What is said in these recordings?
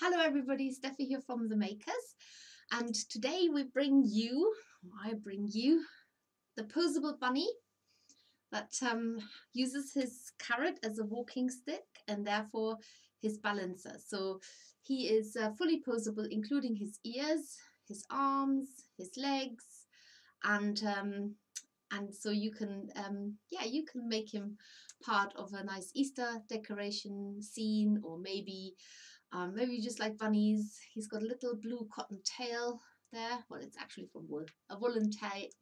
Hello everybody, Steffi here from The Makers, and today I bring you the Posable Bunny that uses his carrot as a walking stick and therefore his balancer. So he is fully posable, including his ears, his arms, his legs, and so you can you can make him part of a nice Easter decoration scene, or maybe you just like bunnies. He's got a little blue cotton tail there. Well, it's actually from wool, a woolen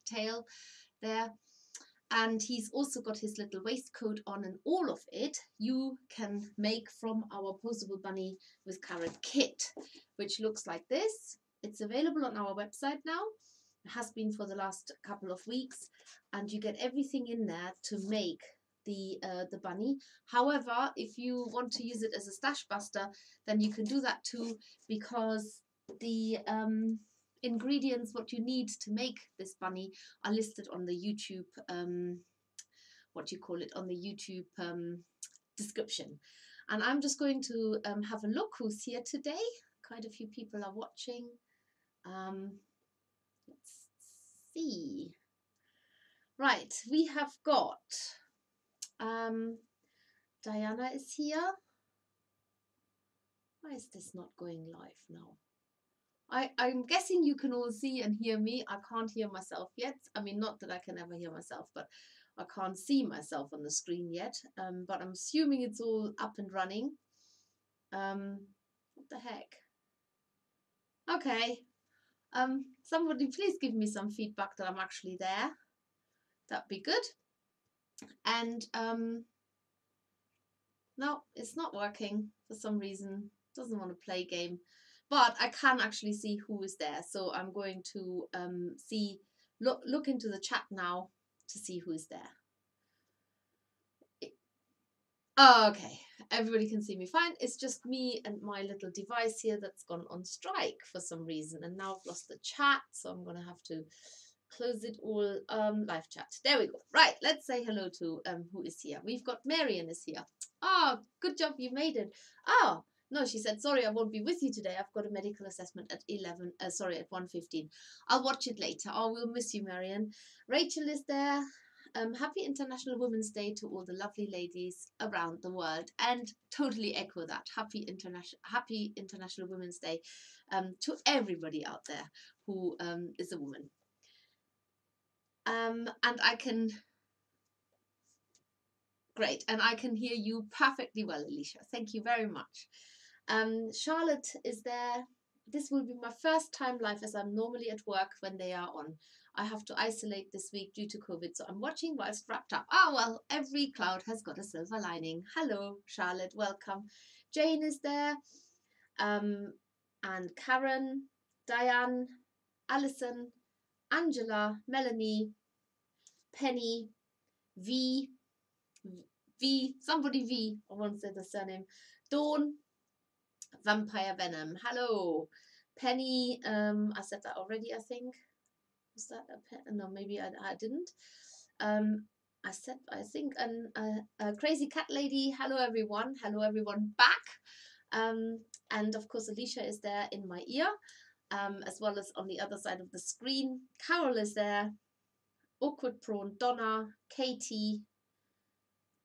tail there. And he's also got his little waistcoat on, and all of it you can make from our Posable Bunny with Carrot kit, which looks like this. It's available on our website now. It has been for the last couple of weeks, and you get everything in there to make the bunny. However, if you want to use it as a stash buster, then you can do that too, because the ingredients what you need to make this bunny are listed on the YouTube on the YouTube description. And I'm just going to have a look who's here today. Quite a few people are watching. Let's see. Right, we have got Diana is here. Why is this not going live now? I'm guessing you can all see and hear me. I can't hear myself yet. I mean, not that I can ever hear myself, but I can't see myself on the screen yet. But I'm assuming it's all up and running. What the heck? Okay. Somebody please give me some feedback that I'm actually there. That'd be good. And no, it's not working for some reason. It doesn't want to play game. But I can actually see who is there. So I'm going to look into the chat now to see who is there. Oh, okay, everybody can see me fine. It's just me and my little device here that's gone on strike for some reason. And now I've lost the chat. So I'm going to have to close it all. Live chat. There we go. Right, let's say hello to who is here. We've got Marion is here. Oh, good job, you made it. Oh. No, she said, sorry, I won't be with you today. I've got a medical assessment at 1:15. I'll watch it later. Oh, we'll miss you, Marion. Rachel is there. Happy International Women's Day to all the lovely ladies around the world. And totally echo that. Happy International Women's Day to everybody out there who is a woman. And I can... Great. And I can hear you perfectly well, Alicia. Thank you very much. Charlotte is there. This will be my first time live, as I'm normally at work when they are on. I have to isolate this week due to COVID, so I'm watching whilst wrapped up. Ah, well, every cloud has got a silver lining. Hello, Charlotte, welcome. Jane is there, and Karen, Diane, Alison, Angela, Melanie, Penny, somebody V, I won't say the surname, Dawn, Vampire Venom, hello, Penny, I said that already, I think. Was that a pen? No, maybe I didn't. I think, a Crazy Cat Lady, hello everyone back. And of course, Alicia is there in my ear, as well as on the other side of the screen. Carol is there, Awkward Prawn, Donna, Katie.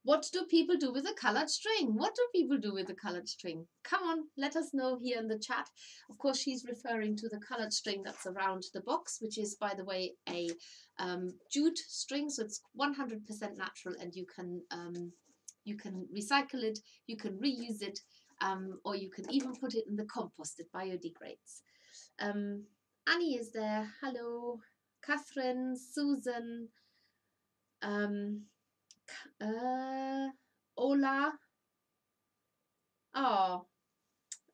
What do people do with a colored string? What do people do with a colored string? Come on, let us know here in the chat. Of course, she's referring to the colored string that's around the box, which is, by the way, a jute string. So it's 100% natural, and you can recycle it, you can reuse it, or you can even put it in the compost. It biodegrades. Annie is there. Hello. Catherine, Susan, Ola. Oh,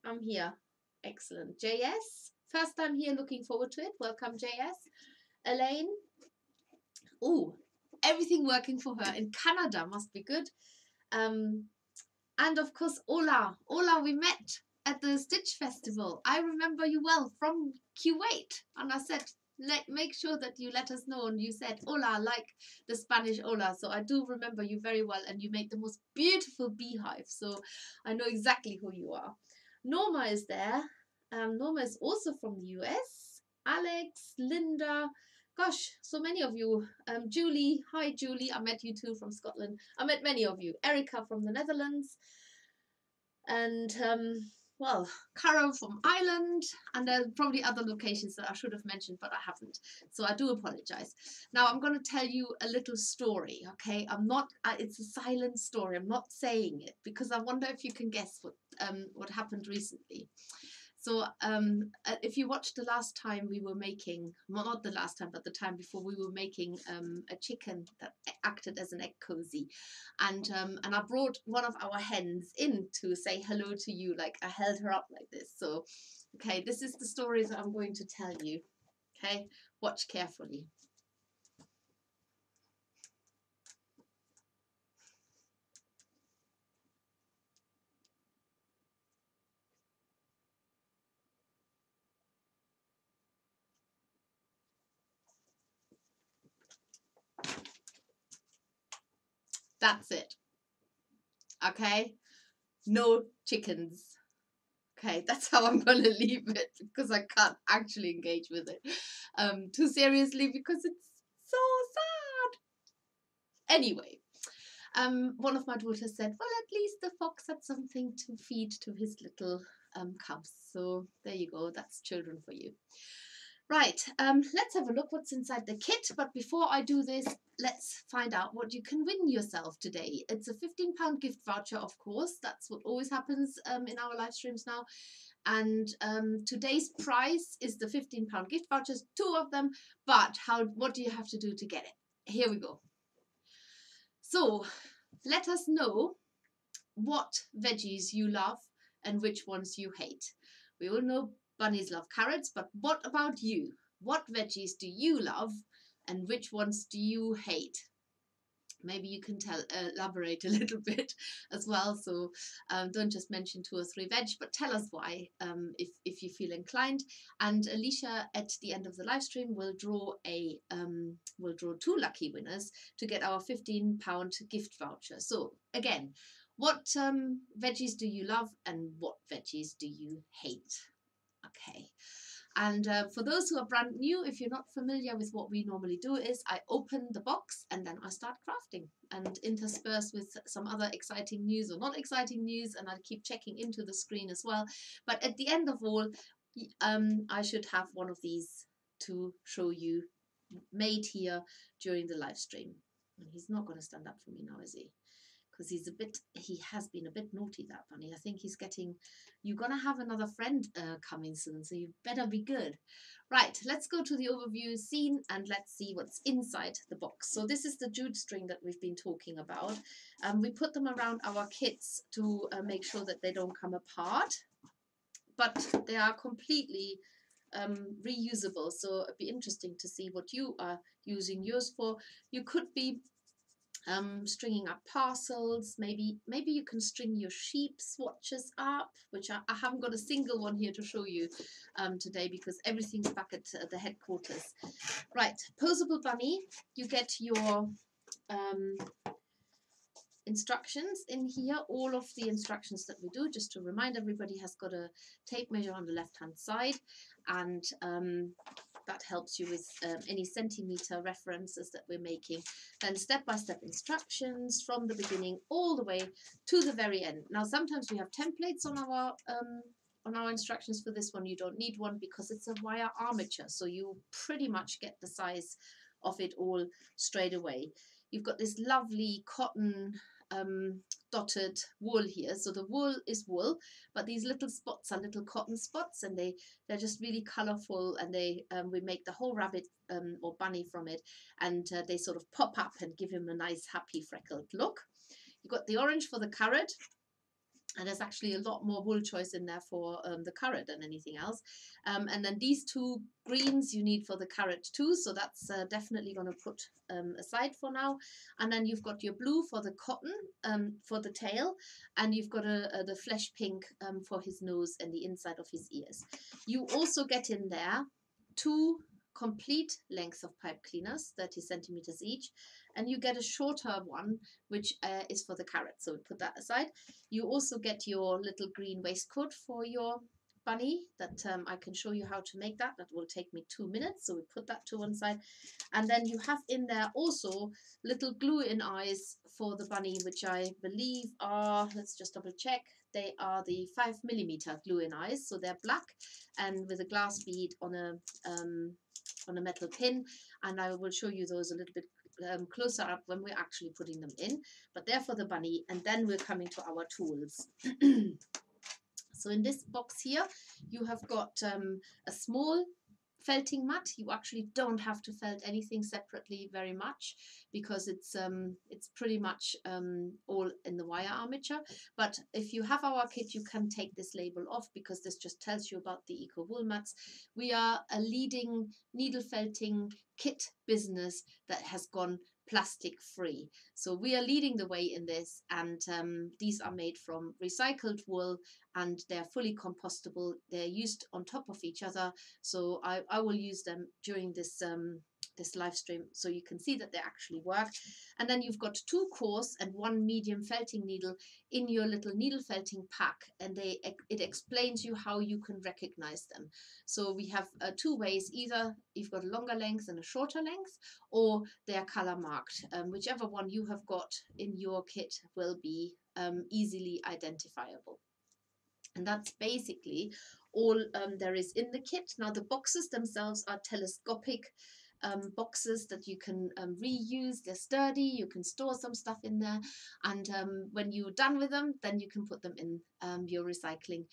I'm here. Excellent. JS, first time here, looking forward to it. Welcome, JS. Elaine. Oh, everything working for her in Canada, must be good. And of course, Ola, we met at the Stitch Festival. I remember you well from Kuwait, and I said, make sure that you let us know, and you said hola, like the Spanish hola. So I do remember you very well, and you made the most beautiful beehive, so I know exactly who you are. Norma is there. Norma is also from the US. Alex, Linda, gosh, so many of you. Julie, hi Julie, I met you too from Scotland. I met many of you. Erica from the Netherlands. And well, Caro from Ireland, and there are probably other locations that I should have mentioned, but I haven't. So I do apologize. Now I'm going to tell you a little story, okay? I'm not, it's a silent story. I'm not saying it because I wonder if you can guess what happened recently. So if you watched the last time we were making, well, not the last time, but the time before, we were making a chicken that acted as an egg cozy. And I brought one of our hens in to say hello to you, like I held her up like this. So, okay, this is the story that I'm going to tell you. Okay, watch carefully. That's it. Okay, no chickens. Okay, that's how I'm going to leave it because I can't actually engage with it too seriously because it's so sad. Anyway, one of my daughters said, well, at least the fox had something to feed to his little cubs. So there you go. That's children for you. Right, let's have a look what's inside the kit. But before I do this, let's find out what you can win yourself today. It's a £15 gift voucher, of course. That's what always happens in our live streams now. And today's prize is the £15 gift vouchers, 2 of them. But what do you have to do to get it? Here we go. So let us know what veggies you love and which ones you hate. We all know bunnies love carrots, but what about you? What veggies do you love and which ones do you hate? Maybe you can elaborate a little bit as well. So don't just mention 2 or 3 veg, but tell us why if you feel inclined. And Alicia at the end of the live stream will draw 2 lucky winners to get our £15 gift voucher. So again, what veggies do you love and what veggies do you hate? Okay. And for those who are brand new, if you're not familiar with what we normally do is I open the box and then I start crafting and intersperse with some other exciting news or not exciting news, and I keep checking into the screen as well. But at the end of all, I should have one of these to show you made here during the live stream. And he's not going to stand up for me now, is he? Because he has been a bit naughty, that bunny. I think he's getting, you're going to have another friend coming soon, so you better be good. Right, let's go to the overview scene and let's see what's inside the box. So this is the jute string that we've been talking about. We put them around our kits to make sure that they don't come apart, but they are completely reusable. So it'd be interesting to see what you are using yours for. You could be stringing up parcels, maybe you can string your sheep swatches up, which I haven't got a single one here to show you today because everything's back at the headquarters. Right, Posable Bunny, you get your instructions in here, all of the instructions that we do, just to remind everybody, has got a tape measure on the left hand side, and that helps you with any centimeter references that we're making. Then step-by-step instructions from the beginning all the way to the very end. Now sometimes we have templates on our instructions. For this one you don't need one because it's a wire armature, so you pretty much get the size of it all straight away. You've got this lovely cotton dotted wool here. So the wool is wool, but these little spots are little cotton spots, and they're just really colorful, and we make the whole rabbit or bunny from it, and they sort of pop up and give him a nice happy freckled look. You've got the orange for the carrot, and there's actually a lot more wool choice in there for the carrot than anything else. And then these 2 greens you need for the carrot too, so that's definitely going to put aside for now. And then you've got your blue for the cotton for the tail, and you've got the flesh pink for his nose and the inside of his ears. You also get in there 2 complete lengths of pipe cleaners, 30 centimeters each, and you get a shorter one, which is for the carrot. So we put that aside. You also get your little green waistcoat for your bunny that I can show you how to make that. That will take me 2 minutes. So we put that to one side. And then you have in there also little glue-in eyes for the bunny, which I believe are, let's just double check, they are the 5mm glue-in eyes. So they're black and with a glass bead on a metal pin. And I will show you those a little bit closer up when we're actually putting them in. But they're for the bunny. And then we're coming to our tools. So in this box here, you have got a small felting mat. You actually don't have to felt anything separately very much because it's pretty much all in the wire armature. But if you have our kit, you can take this label off because this just tells you about the eco wool mats. We are a leading needle felting kit business that has gone plastic free. So we are leading the way in this, and these are made from recycled wool and they're fully compostable. They're used on top of each other. So I will use them during this this live stream so you can see that they actually work. And then you've got 2 coarse and 1 medium felting needle in your little needle felting pack, and it explains you how you can recognize them. So we have 2 ways: either you've got a longer length and a shorter length, or they are color marked. Whichever one you have got in your kit will be easily identifiable. And that's basically all there is in the kit. Now the boxes themselves are telescopic boxes that you can reuse. They're sturdy, you can store some stuff in there, and when you're done with them, then you can put them in your recycling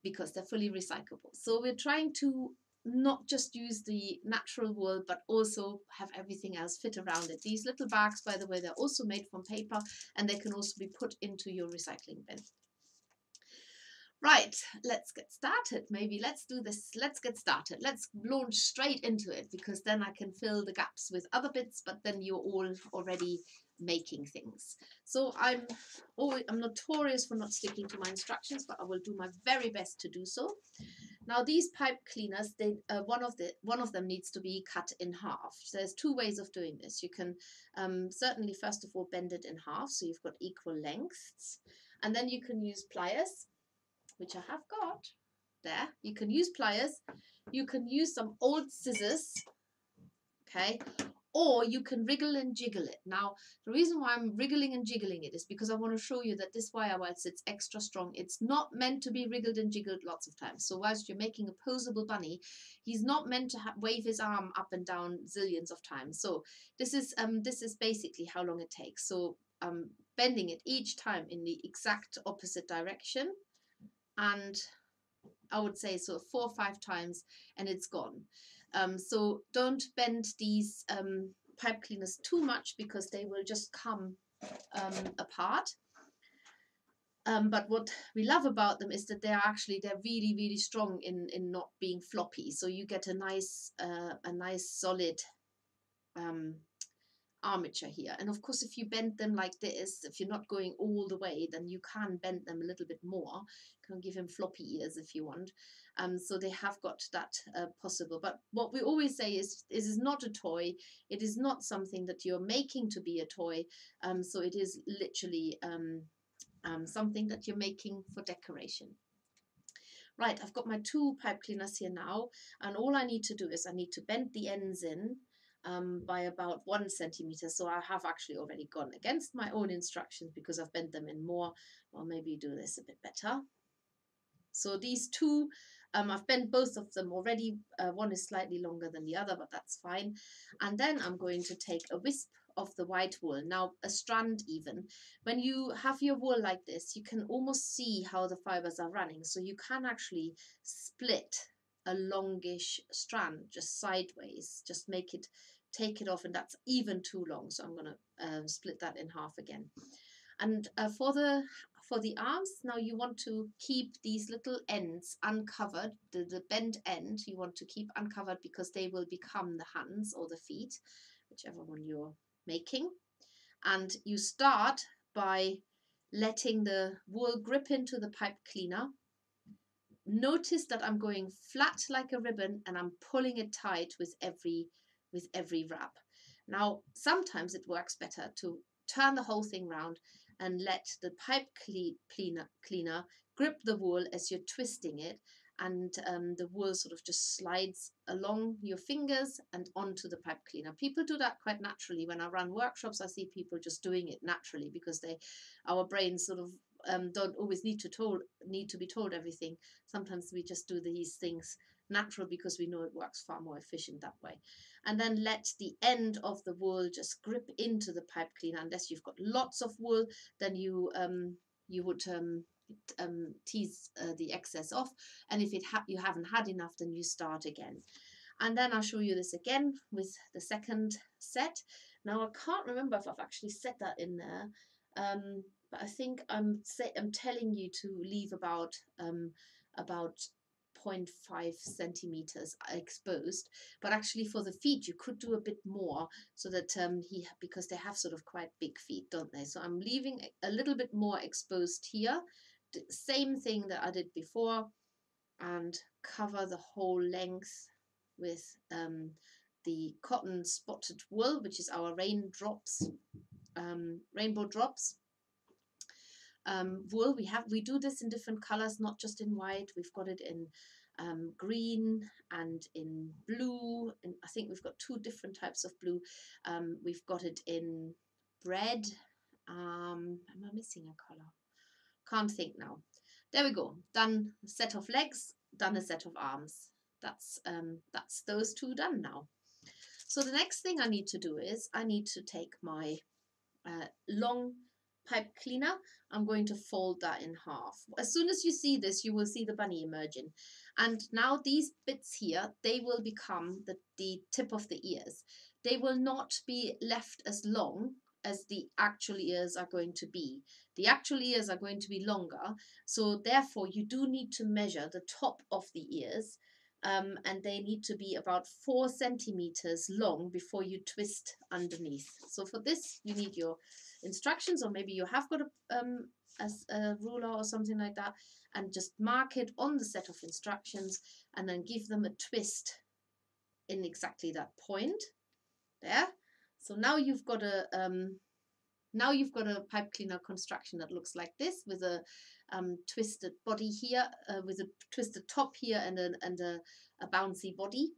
because they're fully recyclable. So we're trying to not just use the natural wool, but also have everything else fit around it. These little bags, by the way, they're also made from paper, and they can also be put into your recycling bin. Right, let's get started. Maybe let's do this. Let's get started. Let's launch straight into it, because then I can fill the gaps with other bits, but then you're all already making things. So I'm notorious for not sticking to my instructions, but I will do my very best to do so. Now these pipe cleaners, one of them needs to be cut in half. So there's 2 ways of doing this. You can certainly first of all bend it in half so you've got equal lengths, and then you can use pliers, which I have got there. You can use pliers, you can use some old scissors, okay, or you can wriggle and jiggle it. Now, the reason why I'm wriggling and jiggling it is because I want to show you that this wire, whilst it's extra strong, it's not meant to be wriggled and jiggled lots of times. So whilst you're making a posable bunny, he's not meant to wave his arm up and down zillions of times. So this is basically how long it takes. So bending it each time in the exact opposite direction, and I would say so 4 or 5 times, and it's gone. So don't bend these pipe cleaners too much, because they will just come apart. But what we love about them is that they're really, really strong in not being floppy. So you get a nice solid armature here. And of course, if you bend them like this, if you're not going all the way, then you can bend them a little bit more. You can give him floppy ears if you want. So they have got that possible. But what we always say is not a toy. It is not something that you're making to be a toy. So it is literally something that you're making for decoration. Right, I've got my 2 pipe cleaners here now, and all I need to do is I need to bend the ends in by about 1 centimeter. So I have actually already gone against my own instructions because I've bent them in more. Well, maybe do this a bit better. So these 2, I've bent both of them already. One is slightly longer than the other, but that's fine. And then I'm going to take a wisp of the white wool. Now a strand even. When you have your wool like this, you can almost see how the fibers are running. So you can actually split a longish strand just sideways, just take it off, and that's even too long. So I'm going to split that in half again. And for the arms, now you want to keep these little ends uncovered. The bent end you want to keep uncovered, because they will become the hands or the feet, whichever one you're making. And you start by letting the wool grip into the pipe cleaner. Notice that I'm going flat like a ribbon, and I'm pulling it tight with every wrap. Now, sometimes it works better to turn the whole thing round and let the pipe cleaner grip the wool as you're twisting it, and the wool sort of just slides along your fingers and onto the pipe cleaner. People do that quite naturally. When I run workshops, I see people just doing it naturally because our brains sort of don't always need to be told everything. Sometimes we just do these things natural because we know it works far more efficient that way. And then let the end of the wool just grip into the pipe cleaner. Unless you've got lots of wool, then you would tease the excess off, and if you haven't had enough, then you start again. And then I'll show you this again with the second set. Now I can't remember if I've actually set that in there, but I think I'm telling you to leave about 0.5 centimeters exposed, but actually for the feet you could do a bit more, so that because they have sort of quite big feet, don't they? So I'm leaving a little bit more exposed here. Same thing that I did before, and cover the whole length with the cotton spotted wool, which is our rainbow drops wool. We do this in different colors, not just in white. We've got it in green and in blue, and I think we've got 2 different types of blue. We've got it in red. Am I missing a color? Can't think now. There we go. Done a set of legs, done a set of arms. That's those 2 done now. So the next thing I need to do is I need to take my long pipe cleaner. I'm going to fold that in half. As soon as you see this, you will see the bunny emerging. And now these bits here, they will become the tip of the ears. They will not be left as long as the actual ears are going to be. The actual ears are going to be longer, so therefore you do need to measure the top of the ears, and they need to be about 4 centimeters long before you twist underneath. So for this you need your instructions, or maybe you have got a ruler or something like that, and just mark it on the set of instructions and then give them a twist in exactly that point there. So now you've got a pipe cleaner construction that looks like this, with a twisted body here, with a twisted top here, and a bouncy body.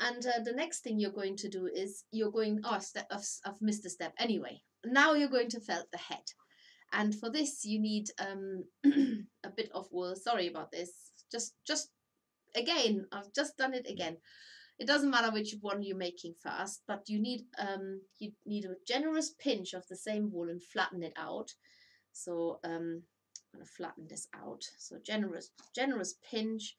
And the next thing you're going to do is I've missed a step. Anyway, now you're going to felt the head. And for this you need a bit of wool. Sorry about this. Just again, I've just done it again. It doesn't matter which one you're making first, but you need a generous pinch of the same wool and flatten it out. So I'm going to flatten this out. So generous pinch.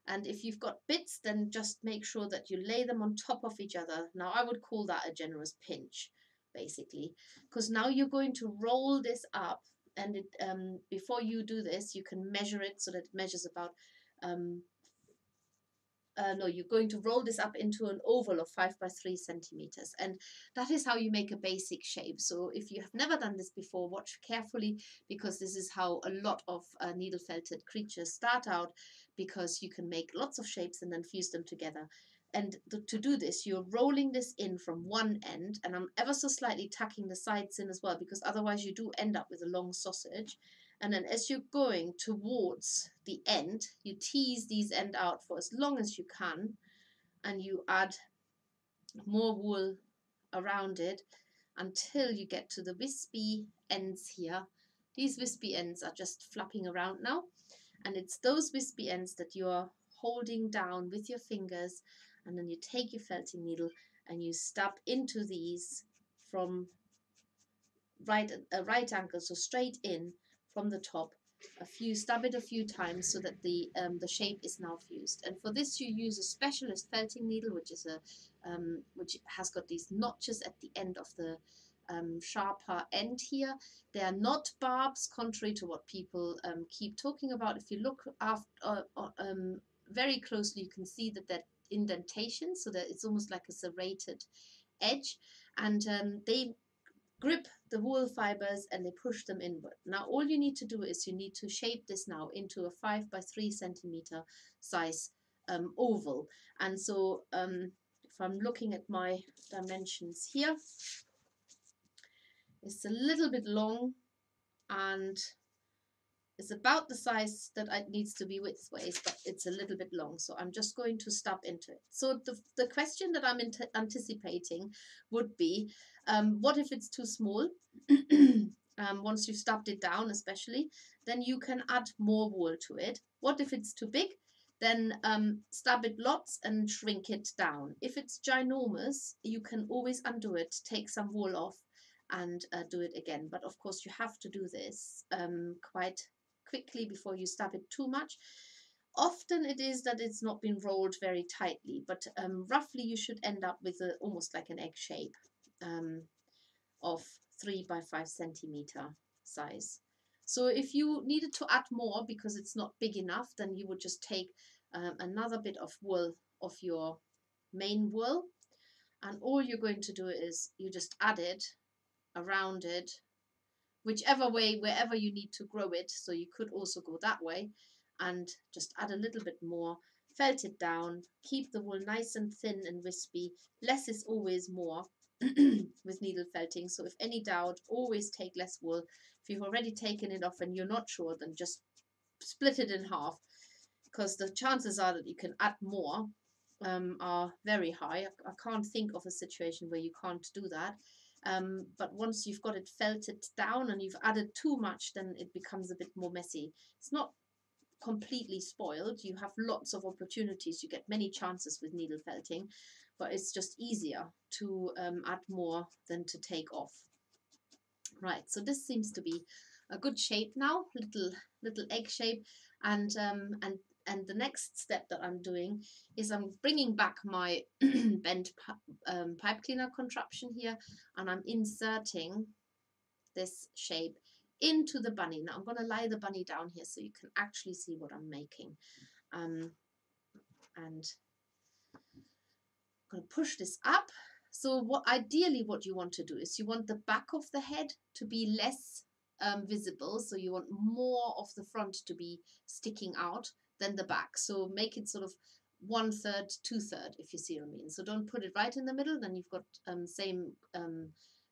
And if you've got bits, then just make sure that you lay them on top of each other. Now I would call that a generous pinch, basically, because now you're going to roll this up, and before you do this, you can measure it so that it measures about you're going to roll this up into an oval of 5 by 3 centimeters, and that is how you make a basic shape. So if you have never done this before, watch carefully, because this is how a lot of needle felted creatures start out, because you can make lots of shapes and then fuse them together. And to do this, you're rolling this in from one end, and I'm ever so slightly tucking the sides in as well, because otherwise you do end up with a long sausage. And then as you're going towards the end, you tease these end out for as long as you can, and you add more wool around it until you get to the wispy ends here. These wispy ends are just flapping around now, and it's those wispy ends that you're holding down with your fingers, and then you take your felting needle and you stab into these from right angle, so straight in from the top. Stab it a few times so that the shape is now fused. And for this you use a specialist felting needle, which has got these notches at the end of the sharper end here. They are not barbs, contrary to what people keep talking about. If you look very closely, you can see that they're indentations, so that it's almost like a serrated edge, and they grip the wool fibers and they push them inward. Now all you need to do is you need to shape this now into a 5 by 3 centimeter size oval. And so if if I'm looking at my dimensions here, it's a little bit long and it's about the size that it needs to be widthways, but it's a little bit long. So I'm just going to stub into it. So the question that I'm anticipating would be, what if it's too small? Once you've stubbed it down, especially, then you can add more wool to it. What if it's too big? Then stub it lots and shrink it down. If it's ginormous, you can always undo it, take some wool off and do it again. But of course, you have to do this quite quickly before you stub it too much. Often it is that it's not been rolled very tightly, but roughly you should end up with almost like an egg shape of 3 by 5 centimeter size. So if you needed to add more because it's not big enough, then you would just take another bit of wool of your main wool, and all you're going to do is you just add it around it, whichever way, wherever you need to grow it. So you could also go that way and just add a little bit more, felt it down, keep the wool nice and thin and wispy. Less is always more with needle felting. So if any doubt, always take less wool. If you've already taken it off and you're not sure, then just split it in half, because the chances are that you can add more are very high. I can't think of a situation where you can't do that. But once you've got it felted down and you've added too much, then it becomes a bit more messy. It's not completely spoiled. You have lots of opportunities. You get many chances with needle felting, but it's just easier to add more than to take off. Right, so this seems to be a good shape now, little egg shape, and the next step that I'm doing is I'm bringing back my bent pipe cleaner contraption here, and I'm inserting this shape into the bunny. Now I'm going to lie the bunny down here so you can actually see what I'm making. And I'm going to push this up. So ideally what you want to do is you want the back of the head to be less visible. So you want more of the front to be sticking out than the back. So make it sort of 1/3, 2/3, if you see what I mean. So don't put it right in the middle, then you've got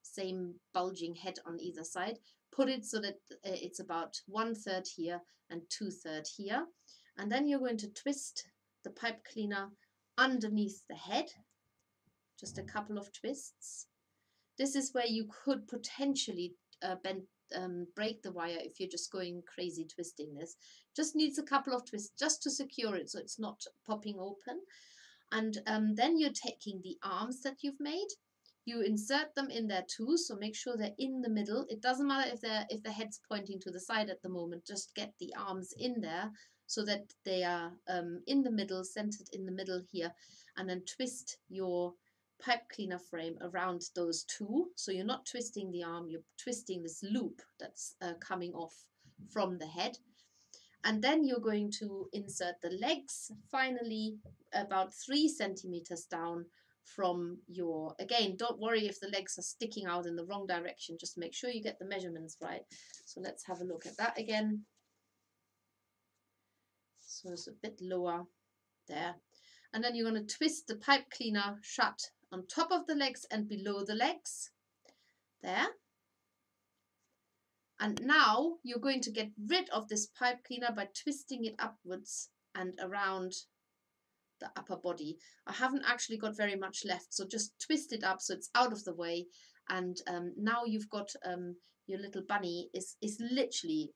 same bulging head on either side. Put it so that it's about 1/3 here and 2/3 here. And then you're going to twist the pipe cleaner underneath the head. Just a couple of twists. This is where you could potentially break the wire if you're just going crazy twisting this. Just needs a couple of twists just to secure it so it's not popping open. And then you're taking the arms that you've made. You insert them in there too, so make sure they're in the middle. It doesn't matter if the head's pointing to the side at the moment. Just get the arms in there so that they are in the middle, centered in the middle here, and then twist your pipe cleaner frame around those two. So you're not twisting the arm, you're twisting this loop that's coming off from the head. And then you're going to insert the legs finally about 3 centimeters down from your, again, don't worry if the legs are sticking out in the wrong direction, just make sure you get the measurements right. So let's have a look at that again. So it's a bit lower there. And then you're going to twist the pipe cleaner shut on top of the legs and below the legs. There. And now you're going to get rid of this pipe cleaner by twisting it upwards and around the upper body. I haven't actually got very much left, so just twist it up so it's out of the way. And now you've got your little bunny is literally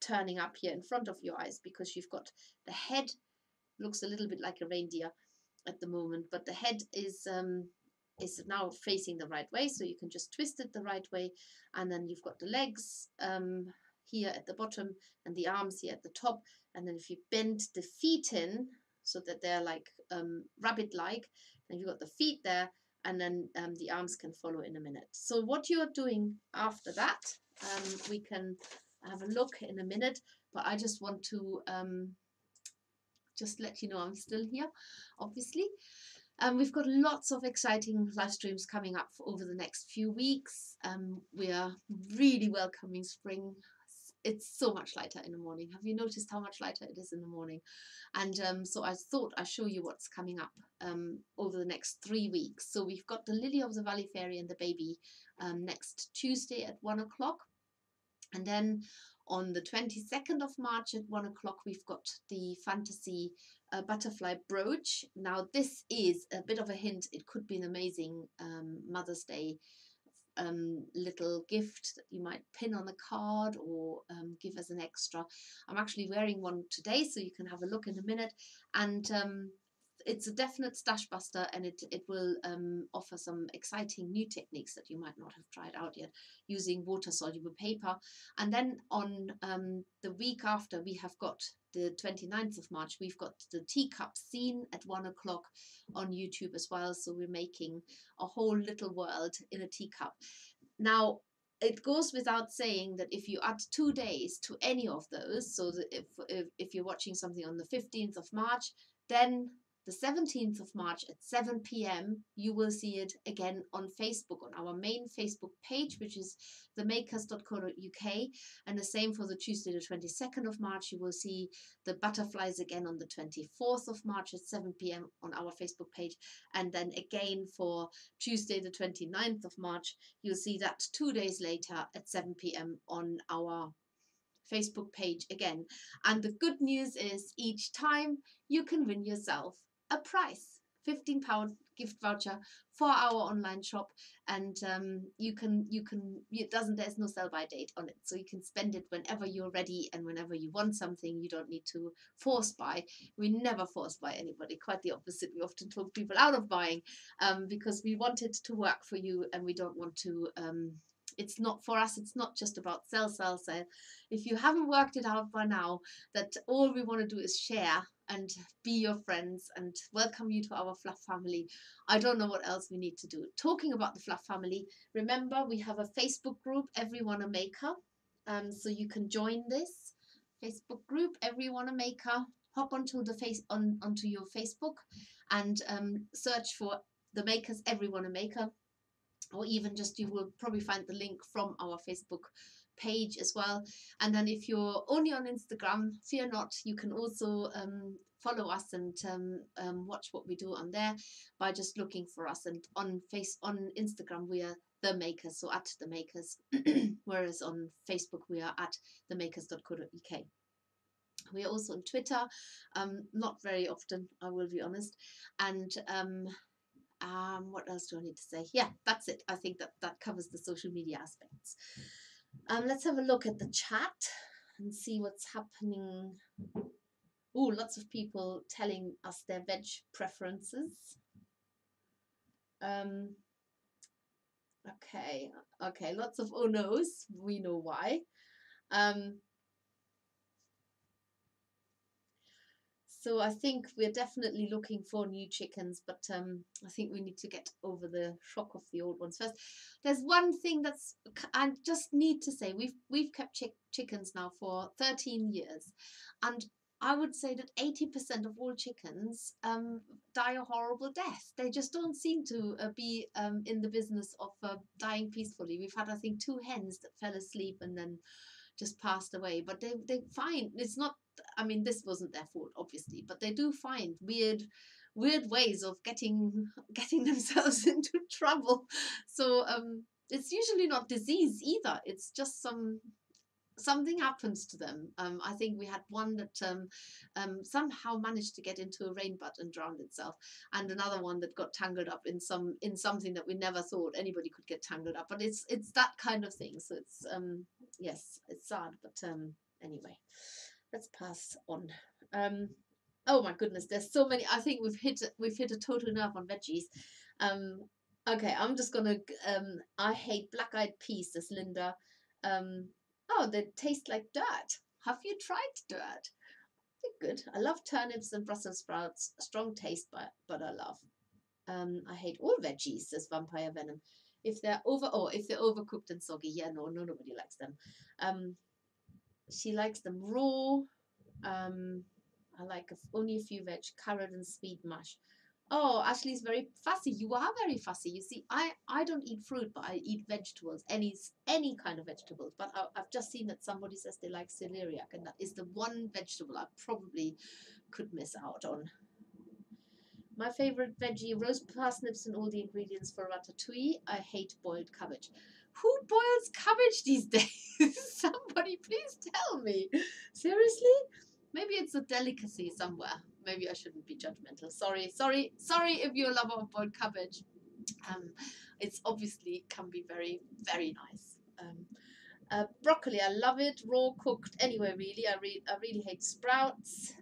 turning up here in front of your eyes, because you've got the head, looks a little bit like a reindeer at the moment, but the head is now facing the right way, so you can just twist it the right way. And then you've got the legs here at the bottom and the arms here at the top. And then if you bend the feet in so that they're like rabbit-like, then you've got the feet there, and then the arms can follow in a minute. So what you're doing after that, we can have a look in a minute, but I just want to just let you know I'm still here, obviously. We've got lots of exciting live streams coming up over the next few weeks. We are really welcoming spring. it's so much lighter in the morning. Have you noticed how much lighter it is in the morning? And so I thought I'd show you what's coming up over the next 3 weeks. So we've got the Lily of the Valley Fairy and the Baby next Tuesday at 1 o'clock. And then on the 22nd of March at 1 o'clock, we've got the Fantasy Butterfly Brooch. Now, this is a bit of a hint. It could be an amazing Mother's Day little gift that you might pin on a card or give as an extra. I'm actually wearing one today, so you can have a look in a minute. And it's a definite stash buster, and it will offer some exciting new techniques that you might not have tried out yet using water soluble paper. And then on the week after, we have got the 29th of March, we've got the teacup scene at 1 o'clock on YouTube as well. So we're making a whole little world in a teacup. Now, it goes without saying that if you add 2 days to any of those, so that if you're watching something on the 15th of March, then the 17th of March at 7 p.m. you will see it again on Facebook, on our main Facebook page, which is themakers.co.uk, and the same for the Tuesday the 22nd of March. You will see the butterflies again on the 24th of March at 7 p.m. on our Facebook page, and then again for Tuesday the 29th of March you'll see that 2 days later at 7 p.m. on our Facebook page again. And the good news is each time you can win yourself a prize, £15 gift voucher for our online shop, and there's no sell by date on it, so you can spend it whenever you're ready and whenever you want something. You don't need to force buy. We never force buy anybody, quite the opposite. We often talk people out of buying because we want it to work for you, and we don't want to it's not for us, it's not just about sell. If you haven't worked it out by now, that all we want to do is share and be your friends and welcome you to our Fluff family. I don't know what else we need to do. Talking about the Fluff family, remember we have a Facebook group, Everyone a Maker. So you can join this Facebook group, Everyone a Maker. Hop onto onto your Facebook and search for the Makers, Everyone a Maker. Or even just, you will probably find the link from our Facebook page as well. And then if you're only on Instagram, fear not, you can also follow us and watch what we do on there by just looking for us. And on Instagram we are The Makers, so at The Makers, whereas on Facebook we are at themakers.co.uk. We are also on Twitter, not very often, I will be honest. And what else do I need to say? Yeah, that's it. I think that covers the social media aspects. Let's have a look at the chat and see what's happening. Oh, lots of people telling us their veg preferences. Okay, lots of oh no's. We know why. So I think we're definitely looking for new chickens, but I think we need to get over the shock of the old ones first. There's one thing that's I just need to say. We've kept chickens now for 13 years, and I would say that 80% of all chickens die a horrible death. They just don't seem to be in the business of dying peacefully. We've had, I think, 2 hens that fell asleep and then just passed away, but they find, it's not, I mean, this wasn't their fault obviously, but they do find weird ways of getting themselves into trouble. So it's usually not disease either, it's just something happens to them. I think we had one that somehow managed to get into a rain butt and drowned itself, and another one that got tangled up in something that we never thought anybody could get tangled up. But it's that kind of thing. So it's yes, it's sad, but anyway, let's pass on. Oh my goodness, there's so many. I think we've hit a total nerve on veggies. Okay, I'm just gonna I hate black-eyed peas, says Linda. Oh, they taste like dirt. Have you tried dirt? They're good. I love turnips and Brussels sprouts. Strong taste, but I love. I hate all veggies, says Vampire Venom. If they're overcooked and soggy, yeah, no, nobody likes them. She likes them raw. I like only a few veg, carrot and sweet mash. Oh, Ashley's very fussy. You are very fussy. You see, I don't eat fruit, but I eat vegetables, any kind of vegetables. But I've just seen that somebody says they like celeriac, and that is the one vegetable I probably could miss out on. My favorite veggie, roast parsnips and all the ingredients for ratatouille. I hate boiled cabbage. Who boils cabbage these days? Somebody please tell me. Seriously? Maybe it's a delicacy somewhere. Maybe I shouldn't be judgmental. Sorry if you're a lover of boiled cabbage. It's obviously can be very, very nice. Broccoli, I love it, raw, cooked, anyway, really. I really hate sprouts.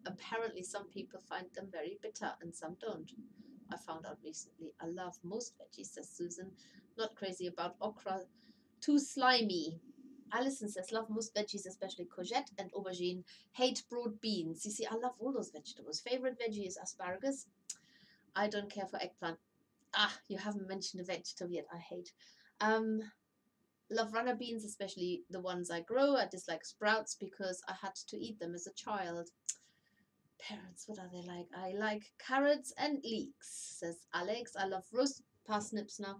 Apparently some people find them very bitter and some don't. I found out recently. I love most veggies, says Susan. Not crazy about okra. Too slimy. Alison says, love most veggies, especially courgette and aubergine. Hate broad beans. You see, I love all those vegetables. Favorite veggie is asparagus. I don't care for eggplant. Ah, you haven't mentioned a vegetable yet. I hate. Love runner beans, especially the ones I grow. I dislike sprouts because I had to eat them as a child. Parents, what are they like? I like carrots and leeks, says Alex. I love roast parsnips now.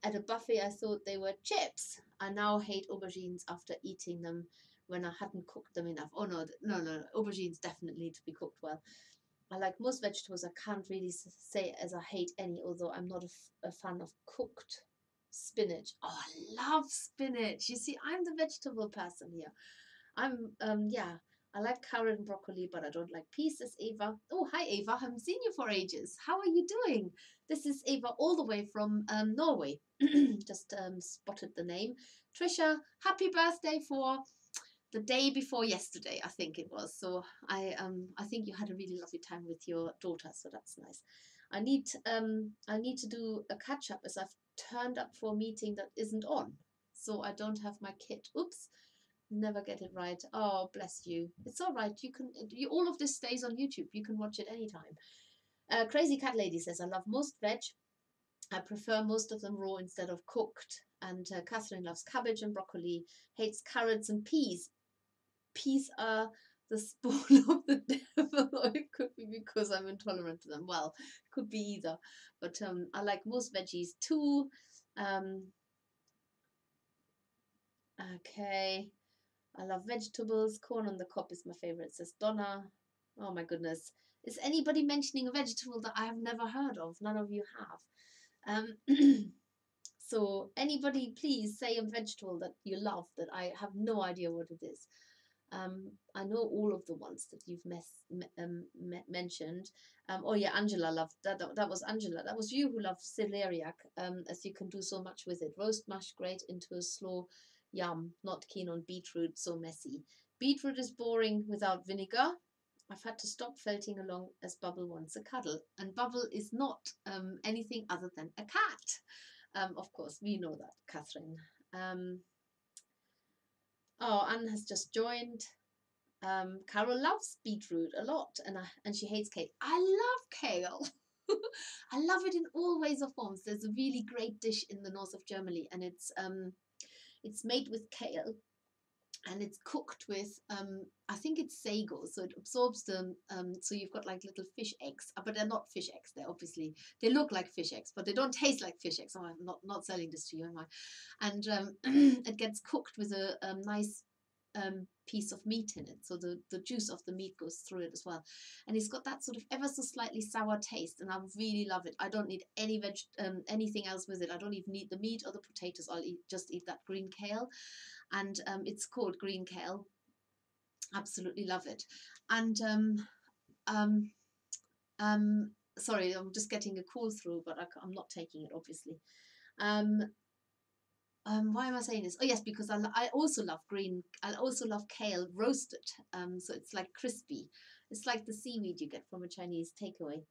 At a buffet, I thought they were chips. I now hate aubergines after eating them when I hadn't cooked them enough. Oh, no. Aubergines definitely need to be cooked well. I like most vegetables. I can't really say as I hate any, although I'm not a fan of cooked spinach. Oh, I love spinach. You see, I'm the vegetable person here. Yeah, I like carrot and broccoli, but I don't like peas, says Ava. Oh, hi, Ava. Haven't seen you for ages. How are you doing? This is Ava all the way from Norway. Just spotted the name. Trisha, happy birthday for the day before yesterday, I think it was. So I think you had a really lovely time with your daughter, so that's nice. I need to do a catch up as I've turned up for a meeting that isn't on, so I don't have my kit. Oops, never get it right. Oh, bless you. It's all right. All of this stays on YouTube. You can watch it anytime. Crazy Cat Lady says, I love most veg. I prefer most of them raw instead of cooked. And Catherine loves cabbage and broccoli, hates carrots and peas. Peas are the spawn of the devil, or it could be because I'm intolerant to them. Well, it could be either. But I like most veggies too. Okay. I love vegetables. Corn on the cob is my favorite, says Donna. Oh my goodness. Is anybody mentioning a vegetable that I have never heard of? None of you have. So anybody please say a vegetable that you love that I have no idea what it is. I know all of the ones that you've mentioned. Oh yeah, Angela loved that. That was Angela. That was you who loved celeriac, as you can do so much with it. Roast mash great into a slow yum. Not keen on beetroot, so messy. Beetroot is boring without vinegar. I've had to stop felting along as Bubble wants a cuddle. And Bubble is not anything other than a cat. Of course, we know that, Catherine. Oh, Anne has just joined. Carol loves beetroot a lot, and she hates kale. I love kale. I love it in all ways or forms. There's a really great dish in the north of Germany, and it's made with kale, and it's cooked with I think it's sago, so it absorbs them. So you've got like little fish eggs, but they're not fish eggs. They look like fish eggs, but they don't taste like fish eggs. So I'm not selling this to you, am I? And it gets cooked with a nice piece of meat in it, so the juice of the meat goes through it as well, and it's got that sort of ever so slightly sour taste, and I really love it. I don't need anything else with it. I don't even need the meat or the potatoes. I'll just eat that green kale, and it's called green kale. Absolutely love it. And sorry, I'm just getting a call through, but I'm not taking it, obviously. Why am I saying this? Oh yes, because I also love I also love kale roasted. So it's like crispy. It's like the seaweed you get from a Chinese takeaway.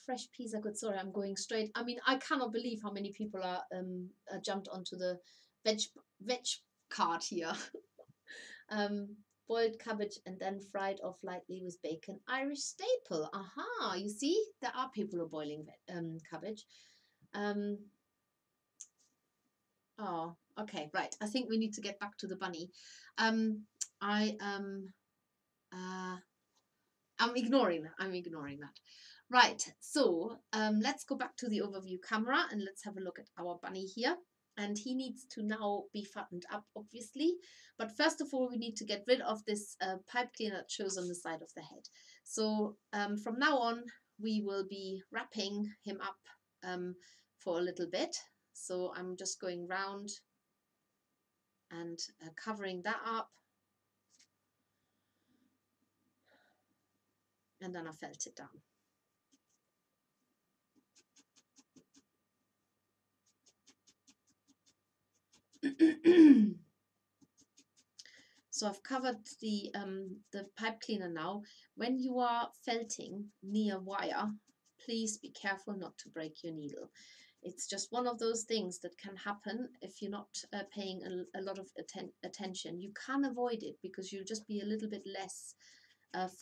Fresh peas are good. Sorry, I'm going straight. I mean, I cannot believe how many people are jumped onto the veg cart here. Boiled cabbage and then fried off lightly with bacon. Irish staple. Aha, you see, there are people who are boiling cabbage. Oh, okay, right. I think we need to get back to the bunny. I I'm ignoring that. I'm ignoring that. Right, so let's go back to the overview camera and let's have a look at our bunny here. And he needs to now be fattened up, obviously. But first of all, we need to get rid of this pipe cleaner that shows on the side of the head. So from now on, we will be wrapping him up for a little bit. So I'm just going round and covering that up. And then I felt it down. So I've covered the pipe cleaner now. When you are felting near wire, please be careful not to break your needle. It's just one of those things that can happen if you're not paying a lot of attention. You can avoid it because you'll just be a little bit less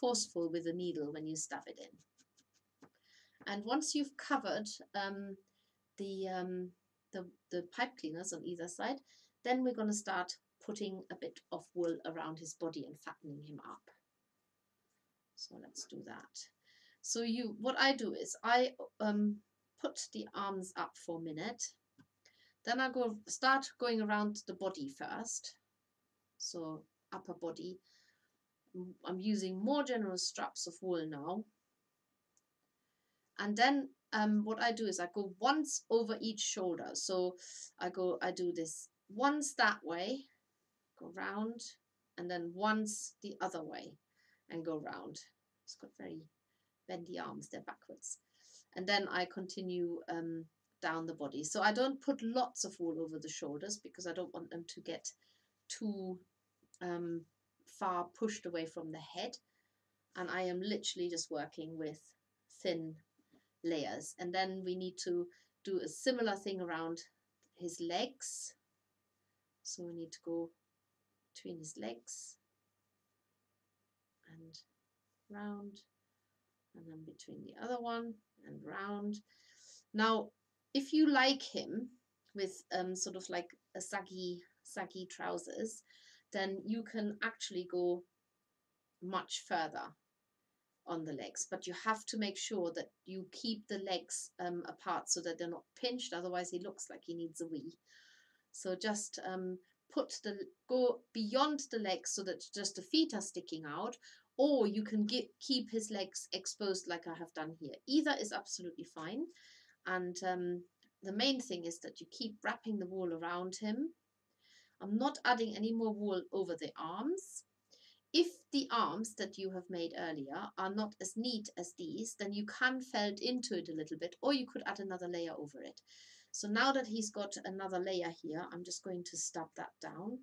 forceful with the needle when you stab it in. And once you've covered the pipe cleaners on either side, then we're going to start putting a bit of wool around his body and fattening him up. So let's do that. So what I do is I put the arms up for a minute. Then I start going around the body first. So upper body. I'm using more generous straps of wool now. And then what I do is I go once over each shoulder. So I do this once that way, go round, and then once the other way and go round. It's got very bendy arms, they're backwards. And then I continue down the body. So I don't put lots of wool over the shoulders because I don't want them to get too far pushed away from the head. And I am literally just working with thin layers. And then we need to do a similar thing around his legs. So we need to go between his legs and round, and then between the other one and round. Now, if you like him with sort of like a saggy trousers, then you can actually go much further on the legs, but you have to make sure that you keep the legs apart so that they're not pinched, otherwise he looks like he needs a wee. So just go beyond the legs so that just the feet are sticking out, or you can keep his legs exposed like I have done here. Either is absolutely fine. And the main thing is that you keep wrapping the wool around him. I'm not adding any more wool over the arms. If the arms that you have made earlier are not as neat as these, then you can felt into it a little bit, or you could add another layer over it. So now that he's got another layer here, I'm just going to stab that down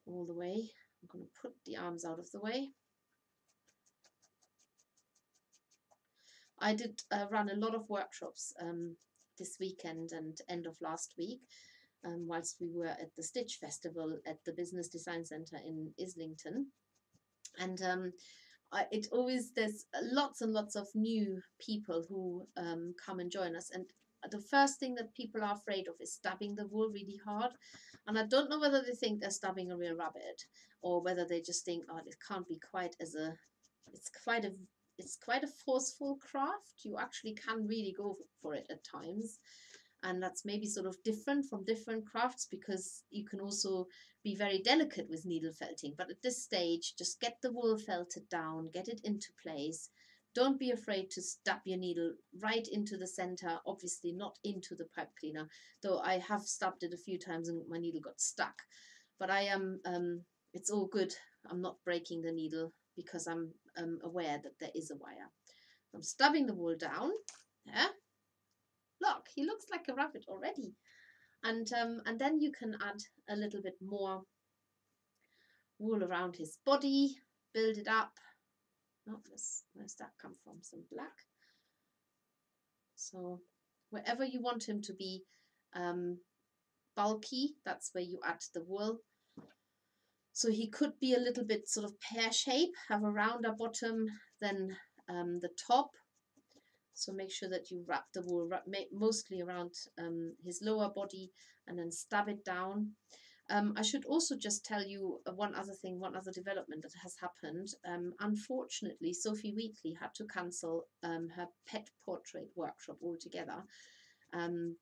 all the way. I'm going to put the arms out of the way. I did run a lot of workshops this weekend and end of last week, whilst we were at the Stitch Festival at the Business Design Centre in Islington. And there's lots and lots of new people who come and join us. And the first thing that people are afraid of is stabbing the wool really hard. And I don't know whether they think they're stabbing a real rabbit, or whether they just think, oh, it can't be quite as it's quite a forceful craft. You actually can really go for it at times. And that's maybe sort of different from different crafts, because you can also be very delicate with needle felting. But at this stage, just get the wool felted down, get it into place. Don't be afraid to stab your needle right into the center, obviously not into the pipe cleaner, though I have stabbed it a few times and my needle got stuck. But I am, it's all good. I'm not breaking the needle because I'm aware that there is a wire. I'm stabbing the wool down. Yeah. Look, he looks like a rabbit already. And then you can add a little bit more wool around his body, build it up. Oh, where's that come from? Some black. So wherever you want him to be bulky, that's where you add the wool. So he could be a little bit sort of pear shape, have a rounder bottom than the top. So make sure that you wrap the wool mostly around his lower body and then stab it down. I should also just tell you one other thing, one other development that has happened. Unfortunately, Sophie Wheatley had to cancel her pet portrait workshop altogether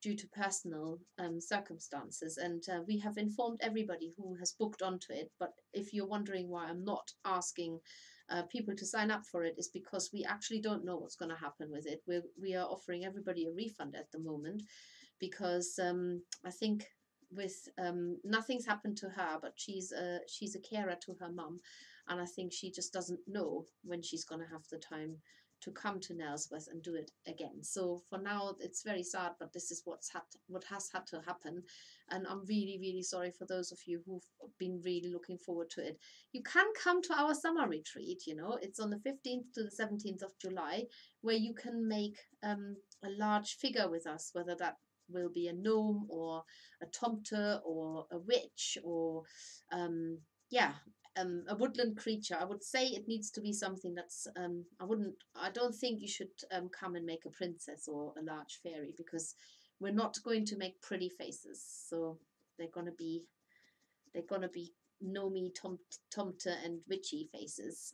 due to personal circumstances. And we have informed everybody who has booked onto it. But if you're wondering why I'm not asking people to sign up for it, is because we actually don't know what's going to happen with it. We are offering everybody a refund at the moment because I think with nothing's happened to her, but she's a carer to her mum, and I think she just doesn't know when she's going to have the time to come to Nailsworth and do it again. So for now, it's very sad, but this is what has had to happen, and I'm really, really sorry for those of you who've been really looking forward to it. You can come to our summer retreat. You know, it's on the 15th to the 17th of July, where you can make a large figure with us, whether that will be a gnome or a tomter or a witch or a woodland creature. I would say it needs to be something that's I don't think you should come and make a princess or a large fairy, because we're not going to make pretty faces. So they're gonna be gnomey, tomter and witchy faces.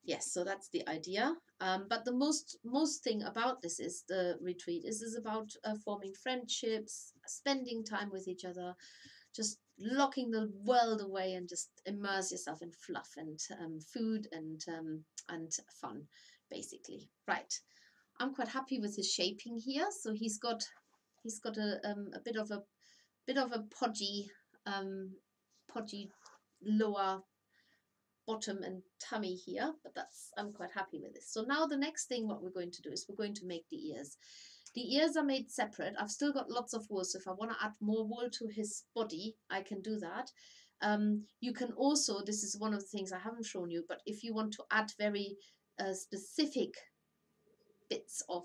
Yes, so that's the idea. But the most thing about this is the retreat is about forming friendships, spending time with each other, just locking the world away and just immerse yourself in fluff and food and fun, basically. Right. I'm quite happy with his shaping here. So he's got a bit of a podgy lower bottom and tummy here, but I'm quite happy with this. So now the next thing what we're going to do is we're going to make the ears. The ears are made separate. I've still got lots of wool, so if I want to add more wool to his body, I can do that. You can also, this is one of the things I haven't shown you, but if you want to add very specific bits of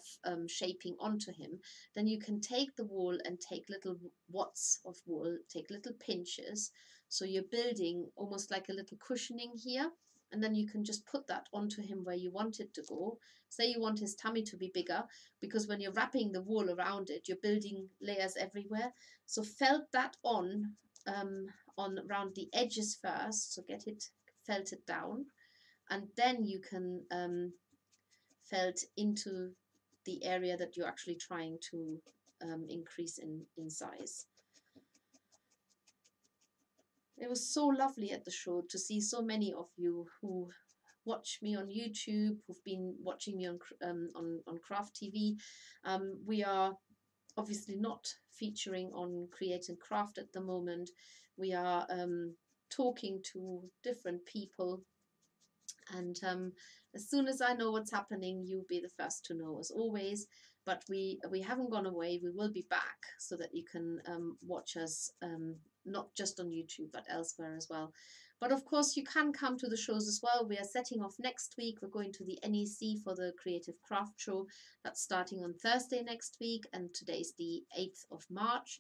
shaping onto him, then you can take the wool and take little wads of wool, take little pinches. So you're building almost like a little cushioning here, and then you can just put that onto him where you want it to go. Say you want his tummy to be bigger, because when you're wrapping the wool around it, you're building layers everywhere. So felt that on around the edges first, so get it felted down, and then you can felt into the area that you're actually trying to increase in size. It was so lovely at the show to see so many of you who watch me on YouTube, who've been watching me on Craft TV. We are obviously not featuring on Create and Craft at the moment. We are talking to different people, and as soon as I know what's happening, you'll be the first to know, as always. But we haven't gone away. We will be back so that you can watch us not just on YouTube but elsewhere as well. But of course you can come to the shows as well. We are setting off next week. We're going to the NEC for the Creative Craft Show. That's starting on Thursday next week, and today's the 8th of March.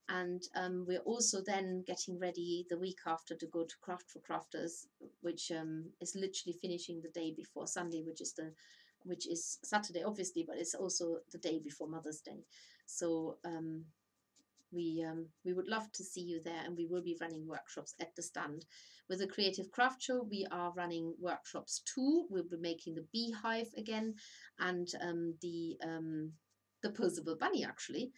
And we're also then getting ready the week after to go to Craft for Crafters, which is literally finishing the day before Sunday, which is Saturday, obviously, but it's also the day before Mother's Day. So we would love to see you there, and we will be running workshops at the stand. With the Creative Craft Show, we are running workshops too. We'll be making the beehive again, and the Posable Bunny, actually.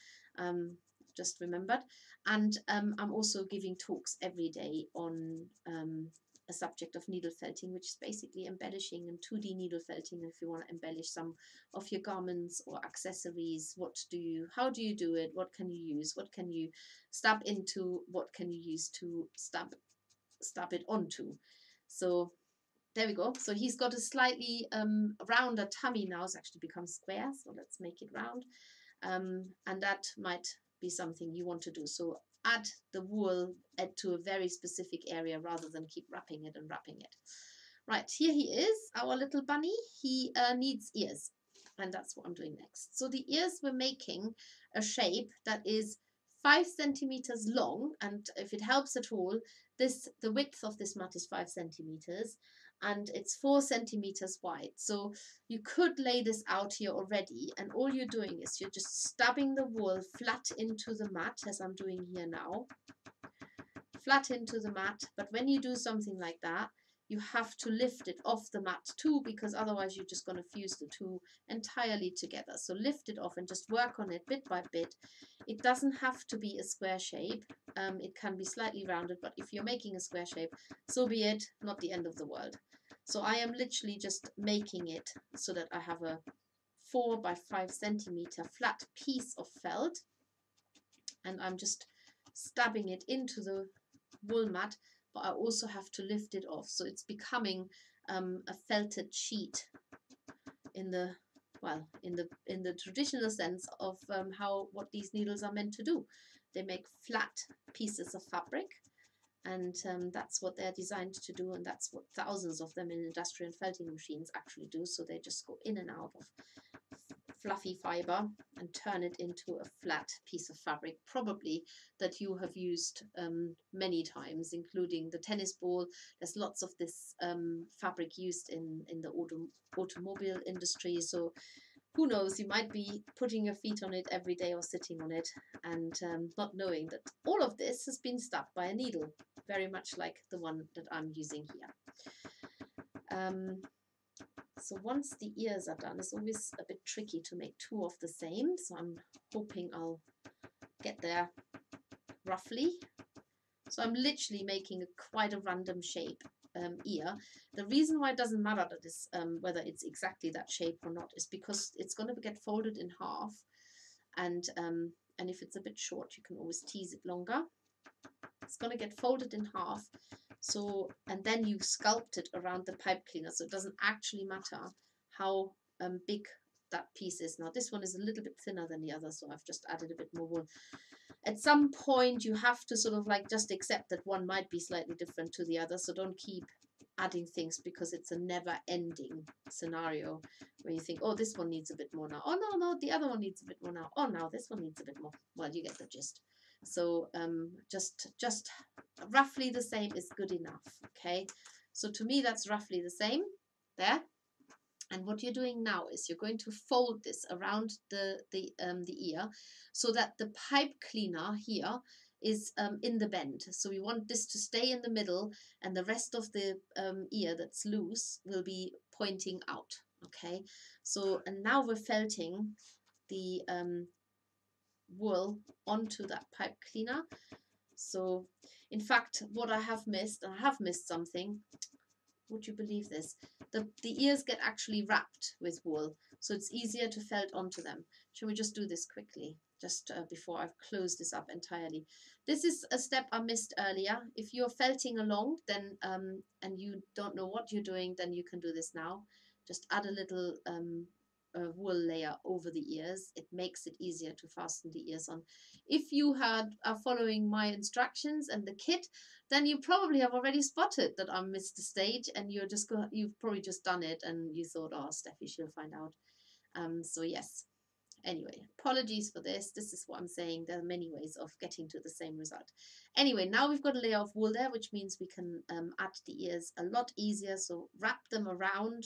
Just remembered. And I'm also giving talks every day on a subject of needle felting, which is basically embellishing and 2D needle felting. If you want to embellish some of your garments or accessories, how do you do it? What can you use? What can you stab into? What can you use to stab it onto? So there we go. So he's got a slightly rounder tummy now. It's actually become square. So let's make it round. And that might be something you want to do. So add the wool to a very specific area rather than keep wrapping it and wrapping it. Right, here he is, our little bunny. He needs ears, and that's what I'm doing next. So the ears, we're making a shape that is 5 centimeters long, and if it helps at all, the width of this mat is 5 centimeters, and it's 4 centimeters wide. So you could lay this out here already, and all you're doing is you're just stabbing the wool flat into the mat, as I'm doing here now, flat into the mat. But when you do something like that, you have to lift it off the mat too, because otherwise you're just going to fuse the two entirely together. So lift it off and just work on it bit by bit. It doesn't have to be a square shape. It can be slightly rounded, but if you're making a square shape, so be it, not the end of the world. So I am literally just making it so that I have a 4 by 5 centimeter flat piece of felt, and I'm just stabbing it into the wool mat, but I also have to lift it off, so it's becoming a felted sheet in the, well, in the traditional sense of what these needles are meant to do. They make flat pieces of fabric, and that's what they're designed to do, and that's what thousands of them in industrial felting machines actually do. So they just go in and out of fluffy fiber and turn it into a flat piece of fabric, probably that you have used many times, including the tennis ball. There's lots of this fabric used in the automobile industry. So who knows, you might be putting your feet on it every day or sitting on it, and not knowing that all of this has been stabbed by a needle, very much like the one that I'm using here. So once the ears are done, it's always a bit tricky to make two of the same. So I'm hoping I'll get there roughly. So I'm literally making quite a random shape ear. The reason why it doesn't matter that it's, whether it's exactly that shape or not is because it's going to get folded in half. And if it's a bit short, you can always tease it longer. It's going to get folded in half. So, and then you sculpt it around the pipe cleaner, so it doesn't actually matter how big that piece is. Now this one is a little bit thinner than the other, so I've just added a bit more wool. At some point you have to sort of like just accept that one might be slightly different to the other, so don't keep adding things, because it's a never-ending scenario where you think, oh, this one needs a bit more now, oh no, the other one needs a bit more now, oh now this one needs a bit more. Well, you get the gist. So just roughly the same is good enough. Okay, so to me that's roughly the same there. And what you're doing now is you're going to fold this around the ear, so that the pipe cleaner here is in the bend. So we want this to stay in the middle, and the rest of the ear that's loose will be pointing out. Okay, so and now we're felting the wool onto that pipe cleaner. So in fact, what I have missed something. Would you believe this? The ears get actually wrapped with wool, so it's easier to felt onto them. Shall we just do this quickly, just before I've closed this up entirely? This is a step I missed earlier. If you're felting along, then and you don't know what you're doing, then you can do this now. Just add a little wool layer over the ears. It makes it easier to fasten the ears on. If you are following my instructions and the kit, then you probably have already spotted that I missed a stage, and you've probably just done it and you thought, oh, Steffi, she'll find out. So yes, anyway, apologies for this. This is what I'm saying. There are many ways of getting to the same result. Anyway, now we've got a layer of wool there, which means we can add the ears a lot easier. So wrap them around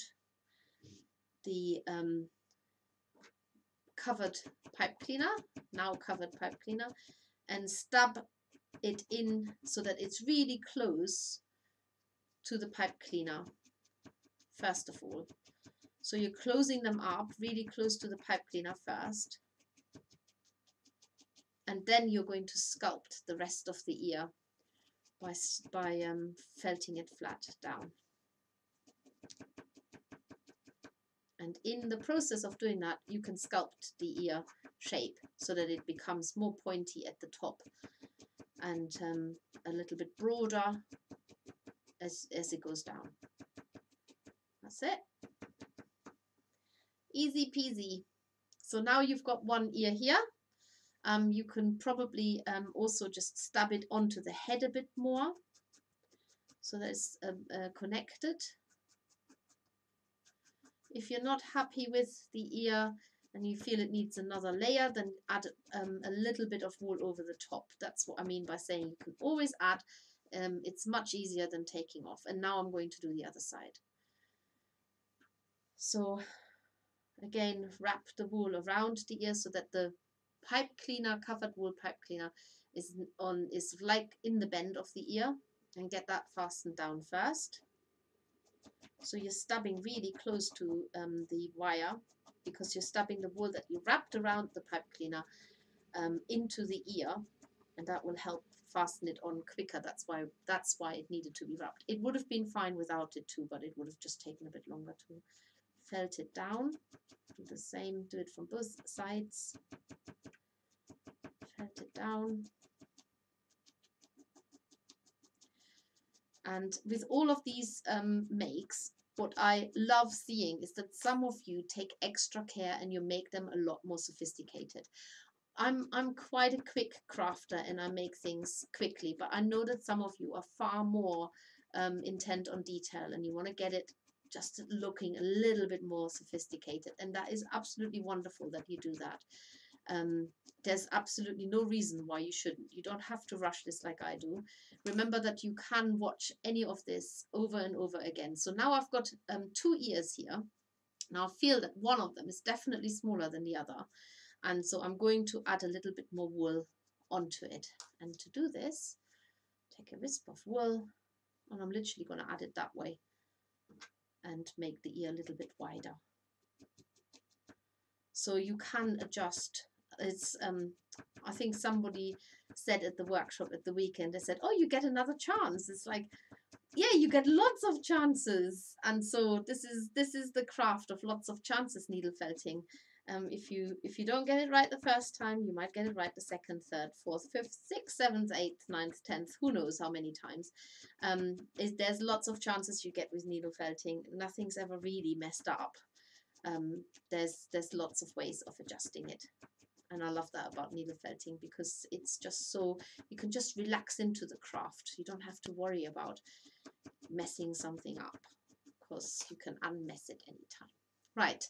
the covered pipe cleaner, and stab it in so that it's really close to the pipe cleaner first of all. So you're closing them up really close to the pipe cleaner first, and then you're going to sculpt the rest of the ear by felting it flat down. And in the process of doing that, you can sculpt the ear shape so that it becomes more pointy at the top and a little bit broader as it goes down. That's it. Easy peasy. So now you've got one ear here. You can probably also just stab it onto the head a bit more so that it's connected. If you're not happy with the ear and you feel it needs another layer, then add a little bit of wool over the top. That's what I mean by saying you can always add it's much easier than taking off. And now I'm going to do the other side. So again, wrap the wool around the ear so that the pipe cleaner, covered wool pipe cleaner, is like in the bend of the ear, and get that fastened down first. So you're stubbing really close to the wire, because you're stubbing the wool that you wrapped around the pipe cleaner into the ear, and that will help fasten it on quicker. That's why it needed to be wrapped. It would have been fine without it too, but it would have just taken a bit longer to felt it down. Do the same, do it from both sides. Felt it down. And with all of these makes, what I love seeing is that some of you take extra care and you make them a lot more sophisticated. I'm quite a quick crafter and I make things quickly, but I know that some of you are far more intent on detail and you want to get it just looking a little bit more sophisticated, and that is absolutely wonderful that you do that. There's absolutely no reason why you shouldn't. You don't have to rush this like I do. Remember that you can watch any of this over and over again. So now I've got 2 ears here. Now I feel that one of them is definitely smaller than the other. And so I'm going to add a little bit more wool onto it. And to do this, take a wisp of wool, and I'm literally going to add it that way and make the ear a little bit wider. So you can adjust. It's I think somebody said at the workshop at the weekend, they said, oh, you get another chance. It's like, yeah, you get lots of chances. And so this is the craft of lots of chances, needle felting. If you don't get it right the first time, you might get it right the second, third, fourth, fifth, sixth, seventh, eighth, ninth, 10th, who knows how many times. There's lots of chances you get with needle felting. Nothing's ever really messed up. There's lots of ways of adjusting it. And I love that about needle felting, because it's just so, you can just relax into the craft. You don't have to worry about messing something up, because you can unmess it anytime. Right,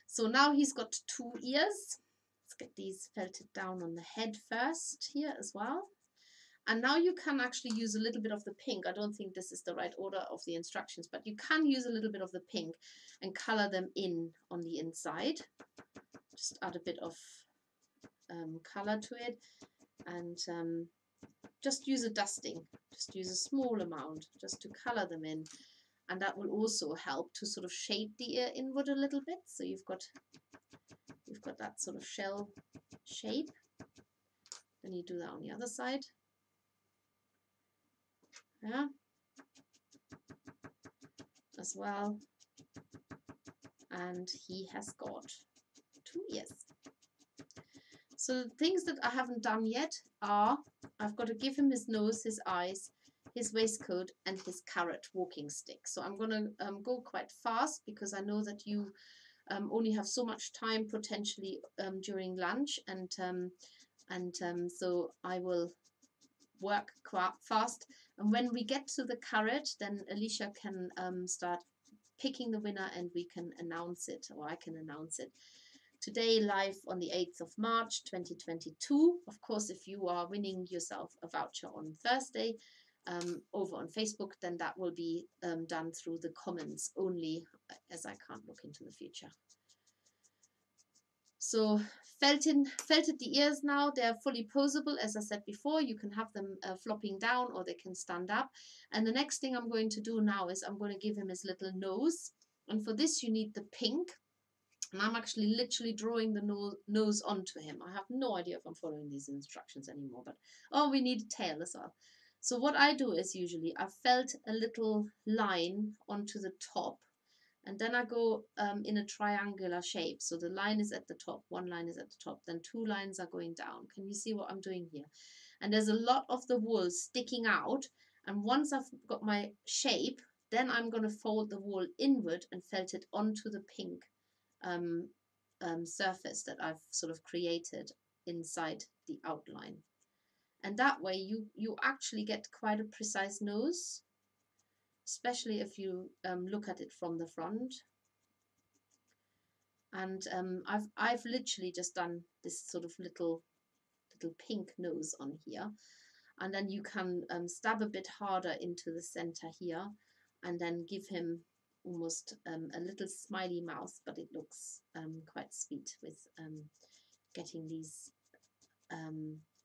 so now he's got 2 ears. Let's get these felted down on the head first here as well. And now you can actually use a little bit of the pink. I don't think this is the right order of the instructions, but you can use a little bit of the pink and color them in on the inside. Just add a bit of color to it, and just use a dusting. Just use a small amount just to color them in, and that will also help to sort of shape the ear inward a little bit. So you've got that sort of shell shape. Then you do that on the other side. Yeah, as well. And he has got 2 ears. So the things that I haven't done yet are, I've got to give him his nose, his eyes, his waistcoat, and his carrot walking stick. So I'm going to go quite fast, because I know that you only have so much time potentially during lunch, and so I will work quite fast. And when we get to the carrot, then Alicia can start picking the winner, and we can announce it, or I can announce it. Today, live on the 8th of March 2022. Of course, if you are winning yourself a voucher on Thursday over on Facebook, then that will be done through the comments only, as I can't look into the future. So felted the ears now. They're fully posable. As I said before, you can have them flopping down, or they can stand up. And the next thing I'm going to do now is I'm going to give him his little nose. And for this, you need the pink. And I'm actually literally drawing the nose onto him. I have no idea if I'm following these instructions anymore, but oh, we need a tail as well. So what I do is usually I felt a little line onto the top, and then I go in a triangular shape. So the line is at the top, 1 line is at the top, then 2 lines are going down. Can you see what I'm doing here? And there's a lot of the wool sticking out. And once I've got my shape, then I'm going to fold the wool inward and felt it onto the pink surface that I've sort of created inside the outline. And that way you actually get quite a precise nose, especially if you look at it from the front. And I've literally just done this sort of little pink nose on here. And then you can stab a bit harder into the center here, and then give him almost a little smiley mouth, but it looks quite sweet with getting these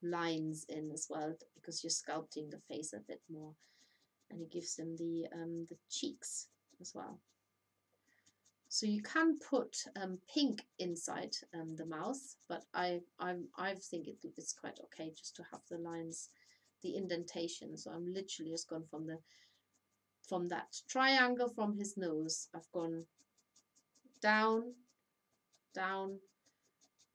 lines in as well, because you're sculpting the face a bit more, and it gives him the cheeks as well. So you can put pink inside the mouth, but I think it's quite okay just to have the lines, the indentation. So I'm literally just gone from that triangle from his nose. I've gone down, down,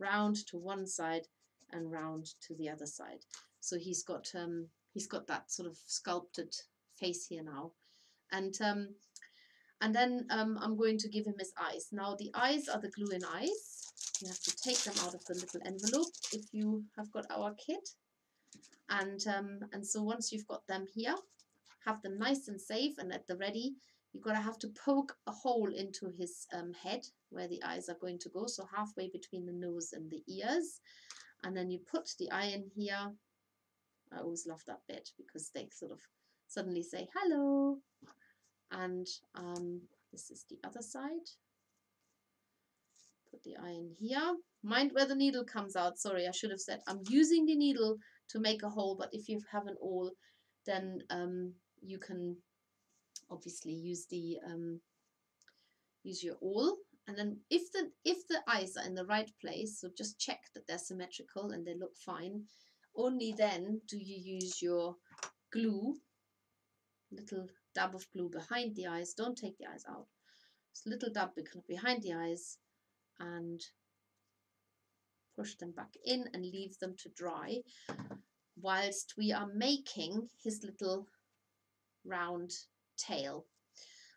round to one side, and round to the other side. So he's got that sort of sculpted face here now, and then I'm going to give him his eyes. Now the eyes are the glue-in eyes. You have to take them out of the little envelope if you have got our kit. And so once you've got them here, have them nice and safe and at the ready. You're going to have to poke a hole into his head where the eyes are going to go. So halfway between the nose and the ears. And then you put the eye in here. I always love that bit because they sort of suddenly say hello. And this is the other side. Put the eye in here. Mind where the needle comes out. Sorry, I should have said I'm using the needle to make a hole, but if you have an awl, then you can obviously use the use your awl. And then if the eyes are in the right place, so just check that they're symmetrical and they look fine, only then do you use your glue, little dab of glue behind the eyes. Don't take the eyes out. Just a little dab behind the eyes and push them back in and leave them to dry whilst we are making his little round tail.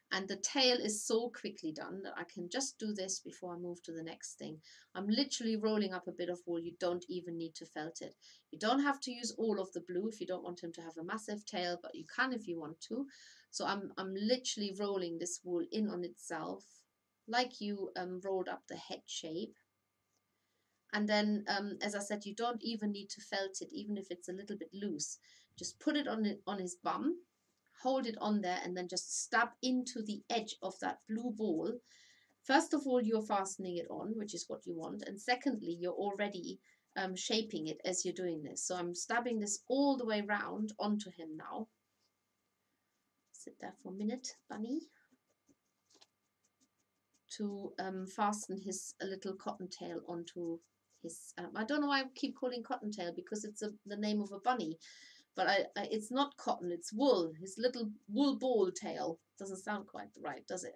And the tail is so quickly done that I can just do this before I move to the next thing. I'm literally rolling up a bit of wool. You don't even need to felt it. You don't have to use all of the blue if you don't want him to have a massive tail, but you can if you want to. So I'm literally rolling this wool in on itself like you rolled up the head shape. And then, as I said, you don't even need to felt it, even if it's a little bit loose. Just put it on his bum, hold it on there, and then just stab into the edge of that blue ball. First of all, you're fastening it on, which is what you want. And secondly, you're already shaping it as you're doing this. So I'm stabbing this all the way round onto him now. Sit there for a minute, bunny. To fasten his little cottontail onto his, I don't know why I keep calling cottontail, because it's the name of a bunny, but it's not cotton, it's wool. His little wool ball tail. Doesn't sound quite right, does it?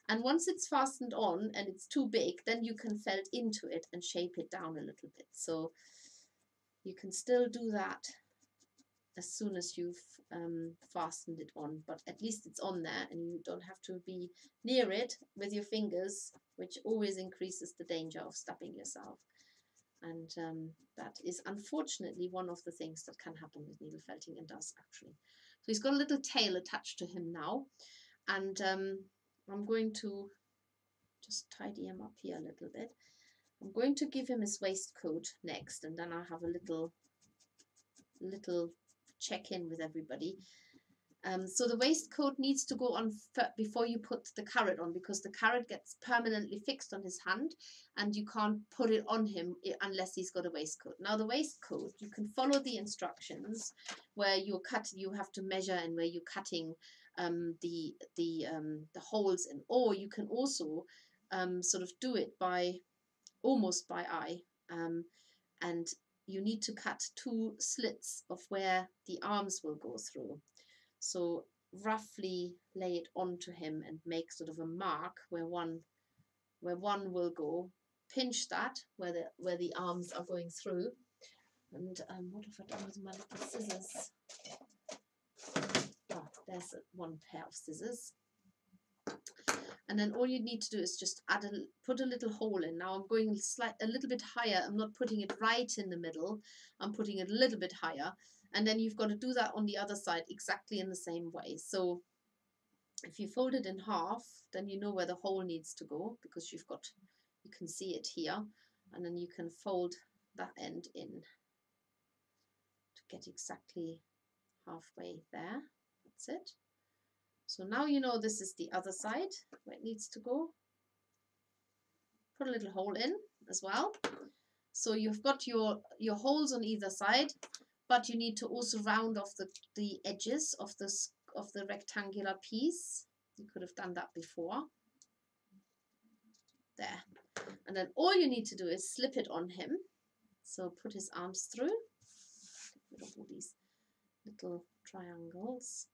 And once it's fastened on and it's too big, then you can felt into it and shape it down a little bit. So you can still do that as soon as you've fastened it on, but at least it's on there and you don't have to be near it with your fingers, which always increases the danger of stabbing yourself. And that is unfortunately one of the things that can happen with needle felting, and does actually. So he's got a little tail attached to him now, and I'm going to just tidy him up here a little bit. I'm going to give him his waistcoat next, and then I'll have a little check-in with everybody. So the waistcoat needs to go on before you put the carrot on, because the carrot gets permanently fixed on his hand and you can't put it on him unless he's got a waistcoat. Now the waistcoat, you can follow the instructions where you have to measure and where you're cutting the holes in, or you can also sort of do it almost by eye, and you need to cut 2 slits of where the arms will go through. So roughly lay it onto him and make sort of a mark where one will go. Pinch that where the arms are going through. And what have I done with my little scissors? Oh, there's one pair of scissors. And then all you need to do is just put a little hole in. Now I'm going a little bit higher. I'm not putting it right in the middle. I'm putting it a little bit higher. And then you've got to do that on the other side exactly in the same way. So if you fold it in half, then you know where the hole needs to go, because you can see it here. And then you can fold that end in to get exactly halfway there. That's it. So now you know this is the other side where it needs to go. Put a little hole in as well. So you've got your holes on either side, but you need to also round off the edges of the rectangular piece. You could have done that before. There. And then all you need to do is slip it on him. So put his arms through. Get rid of all these little triangles.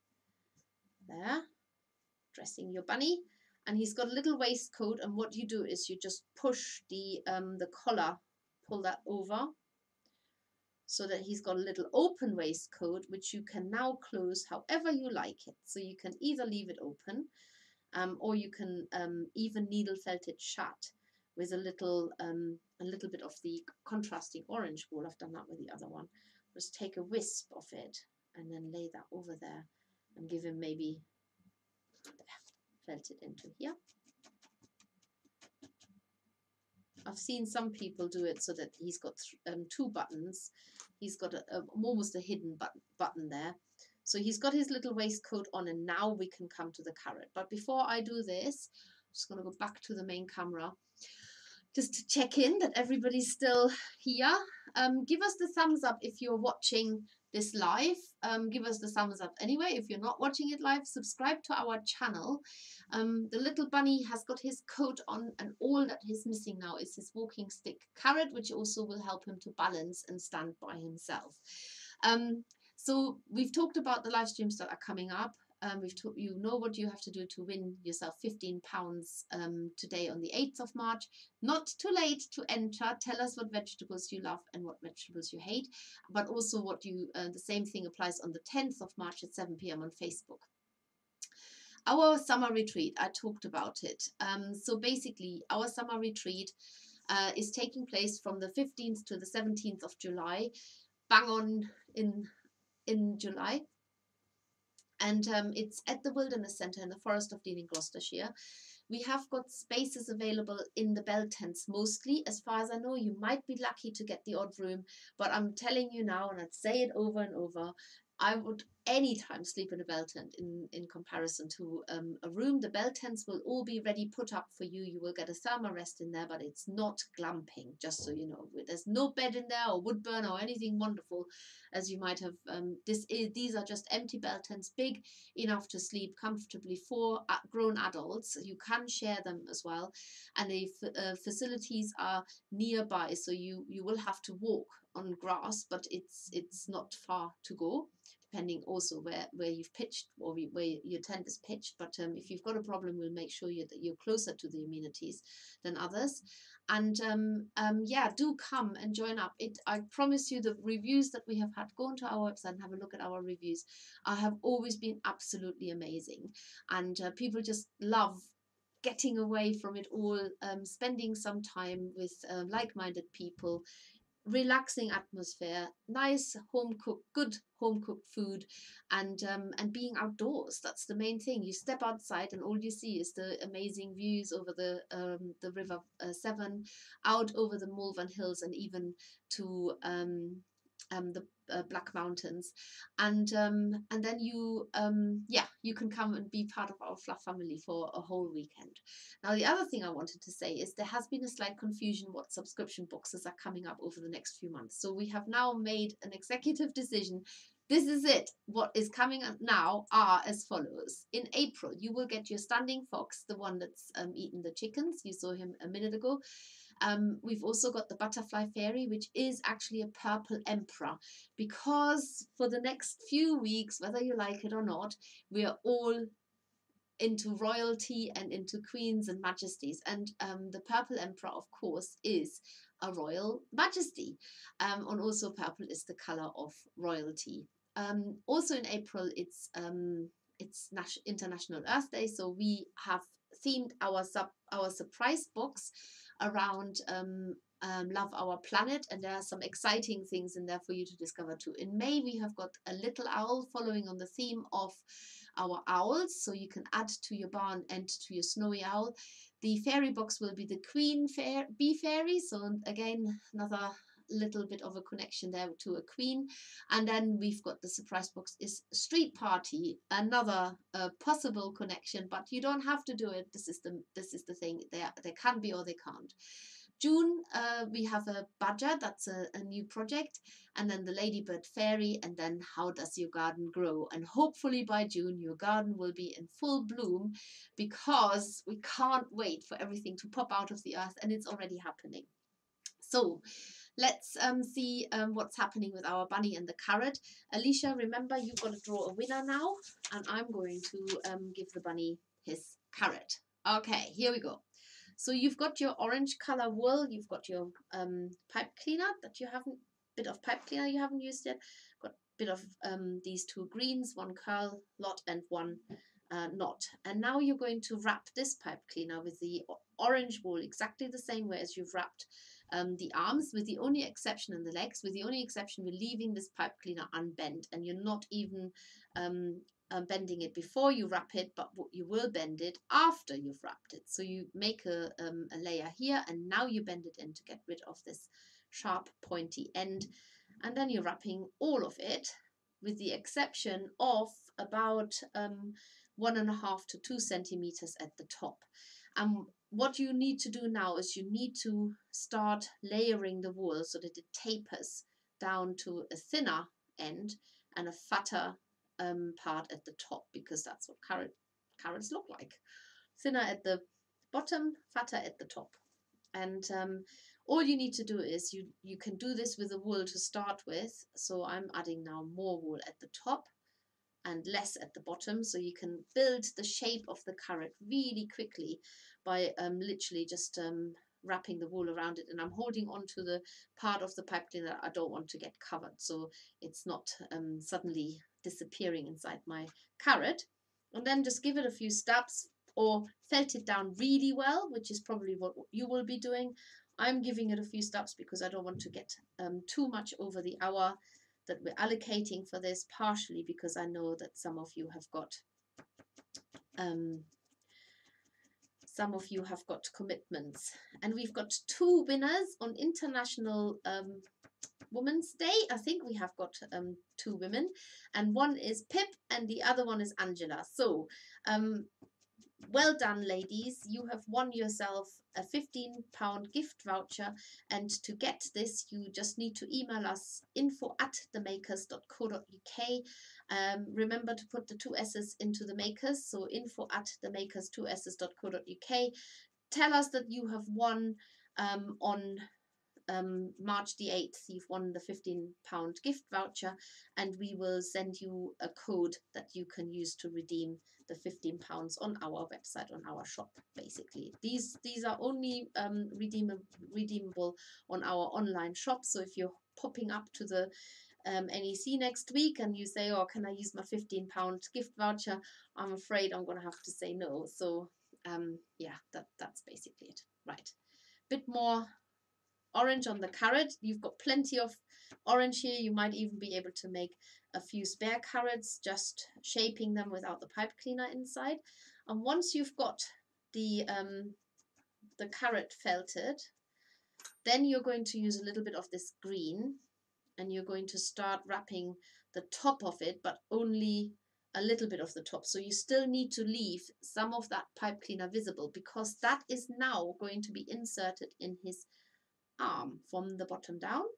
There. Dressing your bunny. And he's got a little waistcoat, and what you do is you just push the collar, pull that over, so that he's got a little open waistcoat, which you can now close however you like it. So you can either leave it open, or you can even needle felt it shut with a little bit of the contrasting orange wool. I've done that with the other one. Just take a wisp of it and then lay that over there and give him maybe there. Felt it into here. I've seen some people do it so that he's got 2 buttons. He's got almost a hidden button there. So he's got his little waistcoat on, and now we can come to the carrot. But before I do this, I'm just going to go back to the main camera just to check in that everybody's still here. Give us the thumbs up if you're watching this live. Give us the thumbs up anyway. If you're not watching it live, subscribe to our channel. The little bunny has got his coat on, and all that he's missing now is his walking stick carrot, which also will help him to balance and stand by himself. So we've talked about the live streams that are coming up. You know what you have to do to win yourself £15 today on the 8th of March. Not too late to enter. Tell us what vegetables you love and what vegetables you hate. But also what the same thing applies on the 10th of March at 7 p.m. on Facebook. Our summer retreat, I talked about it. So basically, our summer retreat is taking place from the 15th to the 17th of July, bang on in July. And it's at the Wilderness Centre in the Forest of Dean in Gloucestershire. We have got spaces available in the bell tents mostly. As far as I know, you might be lucky to get the odd room, but I'm telling you now, and I'd say it over and over, I would anytime sleep in a bell tent in comparison to a room. The bell tents will all be ready, put up for you. You will get a thermal rest in there, but it's not glamping, just so you know. There's no bed in there or wood burner or anything wonderful, as you might have. These are just empty bell tents, big enough to sleep comfortably for grown adults. You can share them as well, and the facilities are nearby, so you will have to walk on grass, but it's not far to go, depending also where you've pitched or where your tent is pitched. But if you've got a problem, we'll make sure that you're closer to the amenities than others. And yeah, do come and join up. I promise you, the reviews that we have had, go onto our website and have a look at our reviews, have always been absolutely amazing. And people just love getting away from it all, spending some time with like-minded people, relaxing atmosphere, nice good home cooked food, and being outdoors. That's the main thing. You step outside and all you see is the amazing views over the River Severn, out over the Malvern Hills, and even to the Black Mountains, and then you can come and be part of our Fluff family for a whole weekend. Now, the other thing I wanted to say is there has been a slight confusion what subscription boxes are coming up over the next few months. So we have now made an executive decision. This is it. What is coming up now are as follows. In April, you will get your standing fox, the one that's eaten the chickens. You saw him a minute ago. We've also got the butterfly fairy, which is actually a purple emperor, because for the next few weeks, whether you like it or not, we are all into royalty and into queens and majesties, and the purple emperor, of course, is a royal majesty, and also purple is the color of royalty. Also in April, it's International Earth Day, so we have themed our surprise box around Love Our Planet, and there are some exciting things in there for you to discover too. In May, we have got a little owl following on the theme of our owls, so you can add to your barn and to your snowy owl. The fairy box will be the Queen Bee Fairy, so again, another little bit of a connection there to a queen. And then we've got the surprise box is street party, another possible connection, but you don't have to do it. This is the thing. They can be or they can't. June, we have a badger, that's a new project, and then the ladybird fairy, and then how does your garden grow? And hopefully by June your garden will be in full bloom, because we can't wait for everything to pop out of the earth, and it's already happening. So let's see what's happening with our bunny and the carrot. Alicia, remember, you've got to draw a winner now, and I'm going to give the bunny his carrot. Okay, here we go. So you've got your orange color wool, you've got your pipe cleaner that you haven't, bit of pipe cleaner you haven't used yet, got a bit of these two greens, one curl lot and one knot. And now you're going to wrap this pipe cleaner with the orange wool exactly the same way as you've wrapped the arms, with the only exception in the legs, with the only exception we're leaving this pipe cleaner unbent, and you're not even bending it before you wrap it, but you will bend it after you've wrapped it. So you make a layer here, and now you bend it in to get rid of this sharp pointy end, and then you're wrapping all of it, with the exception of about 1.5 to 2 centimeters at the top. What you need to do now is you need to start layering the wool so that it tapers down to a thinner end and a fatter part at the top, because that's what carrots look like. Thinner at the bottom, fatter at the top. And all you need to do is you can do this with the wool to start with. So I'm adding now more wool at the top and less at the bottom, so you can build the shape of the carrot really quickly by literally just wrapping the wool around it. And I'm holding on to the part of the pipe cleaner that I don't want to get covered, so it's not suddenly disappearing inside my carrot. And then just give it a few stabs, or felt it down really well, which is probably what you will be doing. I'm giving it a few stabs because I don't want to get too much over the hour that we're allocating for this, partially because I know that some of you have got commitments. And we've got 2 winners on International Women's Day. I think we have got 2 women, and one is Pip and the other one is Angela. So well done, ladies. You have won yourself a £15 gift voucher, and to get this you just need to email us info@themakers.co.uk. Remember to put the 2 S's into the makers, so info@themakers2s's.co.uk. Tell us that you have won on March the 8th, you've won the £15 gift voucher, and we will send you a code that you can use to redeem the £15 on our website, on our shop. Basically, these are only redeemable on our online shop. So if you're popping up to the NEC next week and you say, oh, can I use my £15 gift voucher, I'm afraid I'm gonna have to say no. So yeah, that's basically it. Right, bit more orange on the carrot. You've got plenty of orange here. You might even be able to make a few spare carrots, just shaping them without the pipe cleaner inside. And once you've got the carrot felted, then you're going to use a little bit of this green, and you're going to start wrapping the top of it, but only a little bit of the top. So you still need to leave some of that pipe cleaner visible, because that is now going to be inserted in his arm from the bottom down.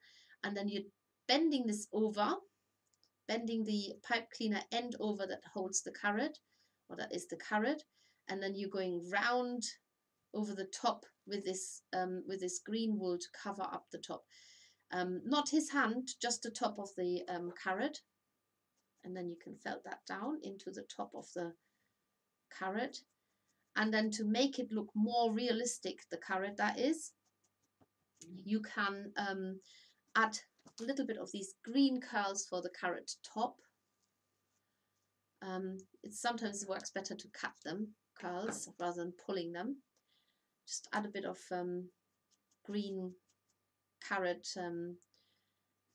And then you're bending this over, bending the pipe cleaner end over that holds the carrot, or that is the carrot, and then you're going round over the top with this green wool to cover up the top. Not his hand, just the top of the carrot, and then you can felt that down into the top of the carrot. And then to make it look more realistic, the carrot that is, you can add a little bit of these green curls for the carrot top. It sometimes works better to cut them, curls, rather than pulling them. Just add a bit of green carrot, I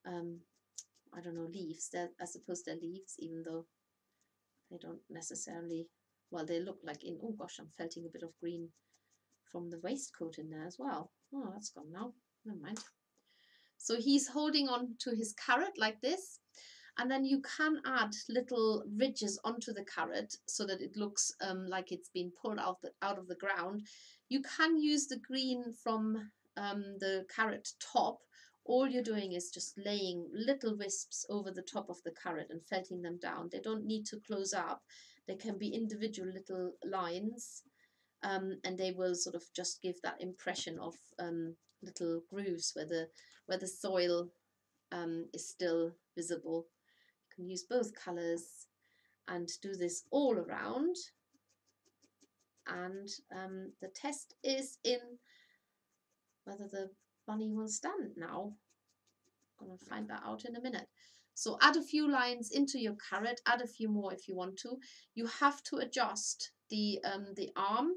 don't know, leaves. I suppose they're leaves, even though they don't necessarily, well, they look like in, oh gosh, I'm felting a bit of green from the waistcoat in there as well. Oh, that's gone now. Never mind. So he's holding on to his carrot like this. And then you can add little ridges onto the carrot so that it looks like it's been pulled out of the ground. You can use the green from the carrot top. All you're doing is just laying little wisps over the top of the carrot and felting them down. They don't need to close up. They can be individual little lines, and they will sort of just give that impression of little grooves where the soil is still visible. You can use both colours and do this all around. And the test is in whether the bunny will stand now. I'm going to find that out in a minute. So add a few lines into your carrot, add a few more if you want to. You have to adjust the arm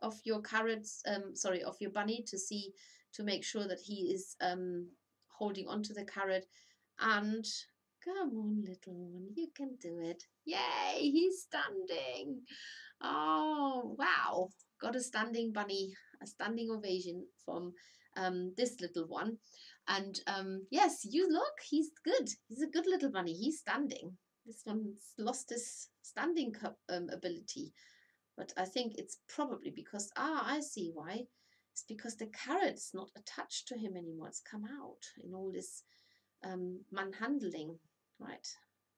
of your carrots, of your bunny to make sure that he is holding onto the carrot. And come on, little one, you can do it. Yay, he's standing. Oh, wow. Got a standing bunny, a standing ovation from this little one. And yes, you look, he's good. He's a good little bunny. He's standing. This one's lost his standing ability. But I think it's probably because, I see why. It's because the carrot's not attached to him anymore. It's come out in all this manhandling, right?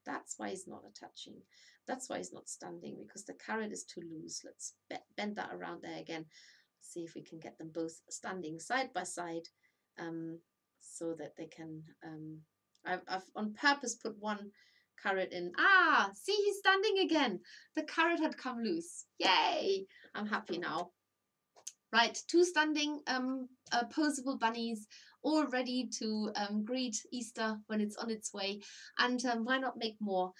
That's why he's not attaching. That's why he's not standing, because the carrot is too loose. Let's bend that around there again. See if we can get them both standing side by side, so that they can. I've on purpose put one carrot in. See, he's standing again. The carrot had come loose. Yay! I'm happy now. Right, 2 standing posable bunnies, all ready to greet Easter when it's on its way. And why not make more?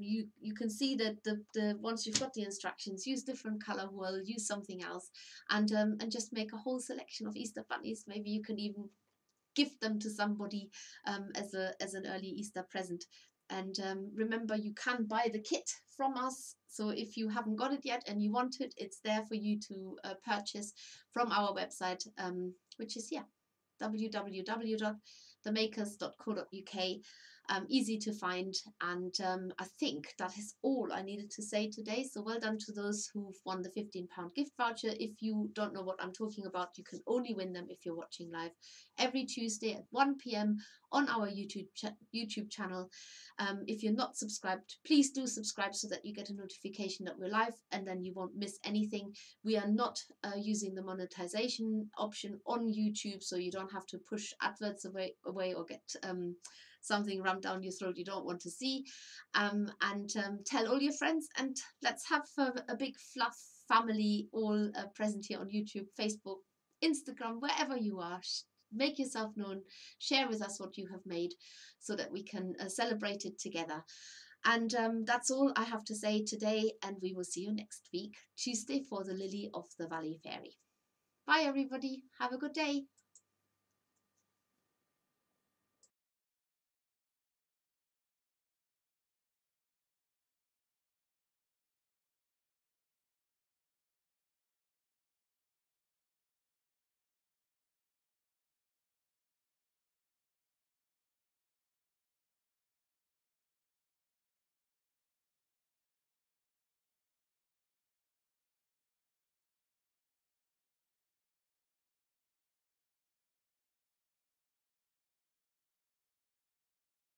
You can see that the once you've got the instructions, use different color wool, use something else, and just make a whole selection of Easter bunnies. Maybe you can even gift them to somebody as an early Easter present. And remember, you can buy the kit from us. So if you haven't got it yet and you want it, it's there for you to purchase from our website, which is here, www.themakers.co.uk. Easy to find. And I think that is all I needed to say today. So well done to those who've won the £15 gift voucher. If you don't know what I'm talking about, you can only win them if you're watching live every Tuesday at 1 p.m. on our YouTube channel. If you're not subscribed, please do subscribe so that you get a notification that we're live, and then you won't miss anything. We are not using the monetization option on YouTube, so you don't have to push adverts away or get something rammed down your throat you don't want to see. Tell all your friends, and let's have a big fluff family all present here on YouTube, Facebook, Instagram, wherever you are. Make yourself known, share with us what you have made so that we can celebrate it together. And that's all I have to say today, and we will see you next week, Tuesday, for the Lily of the Valley Fairy. Bye everybody, have a good day.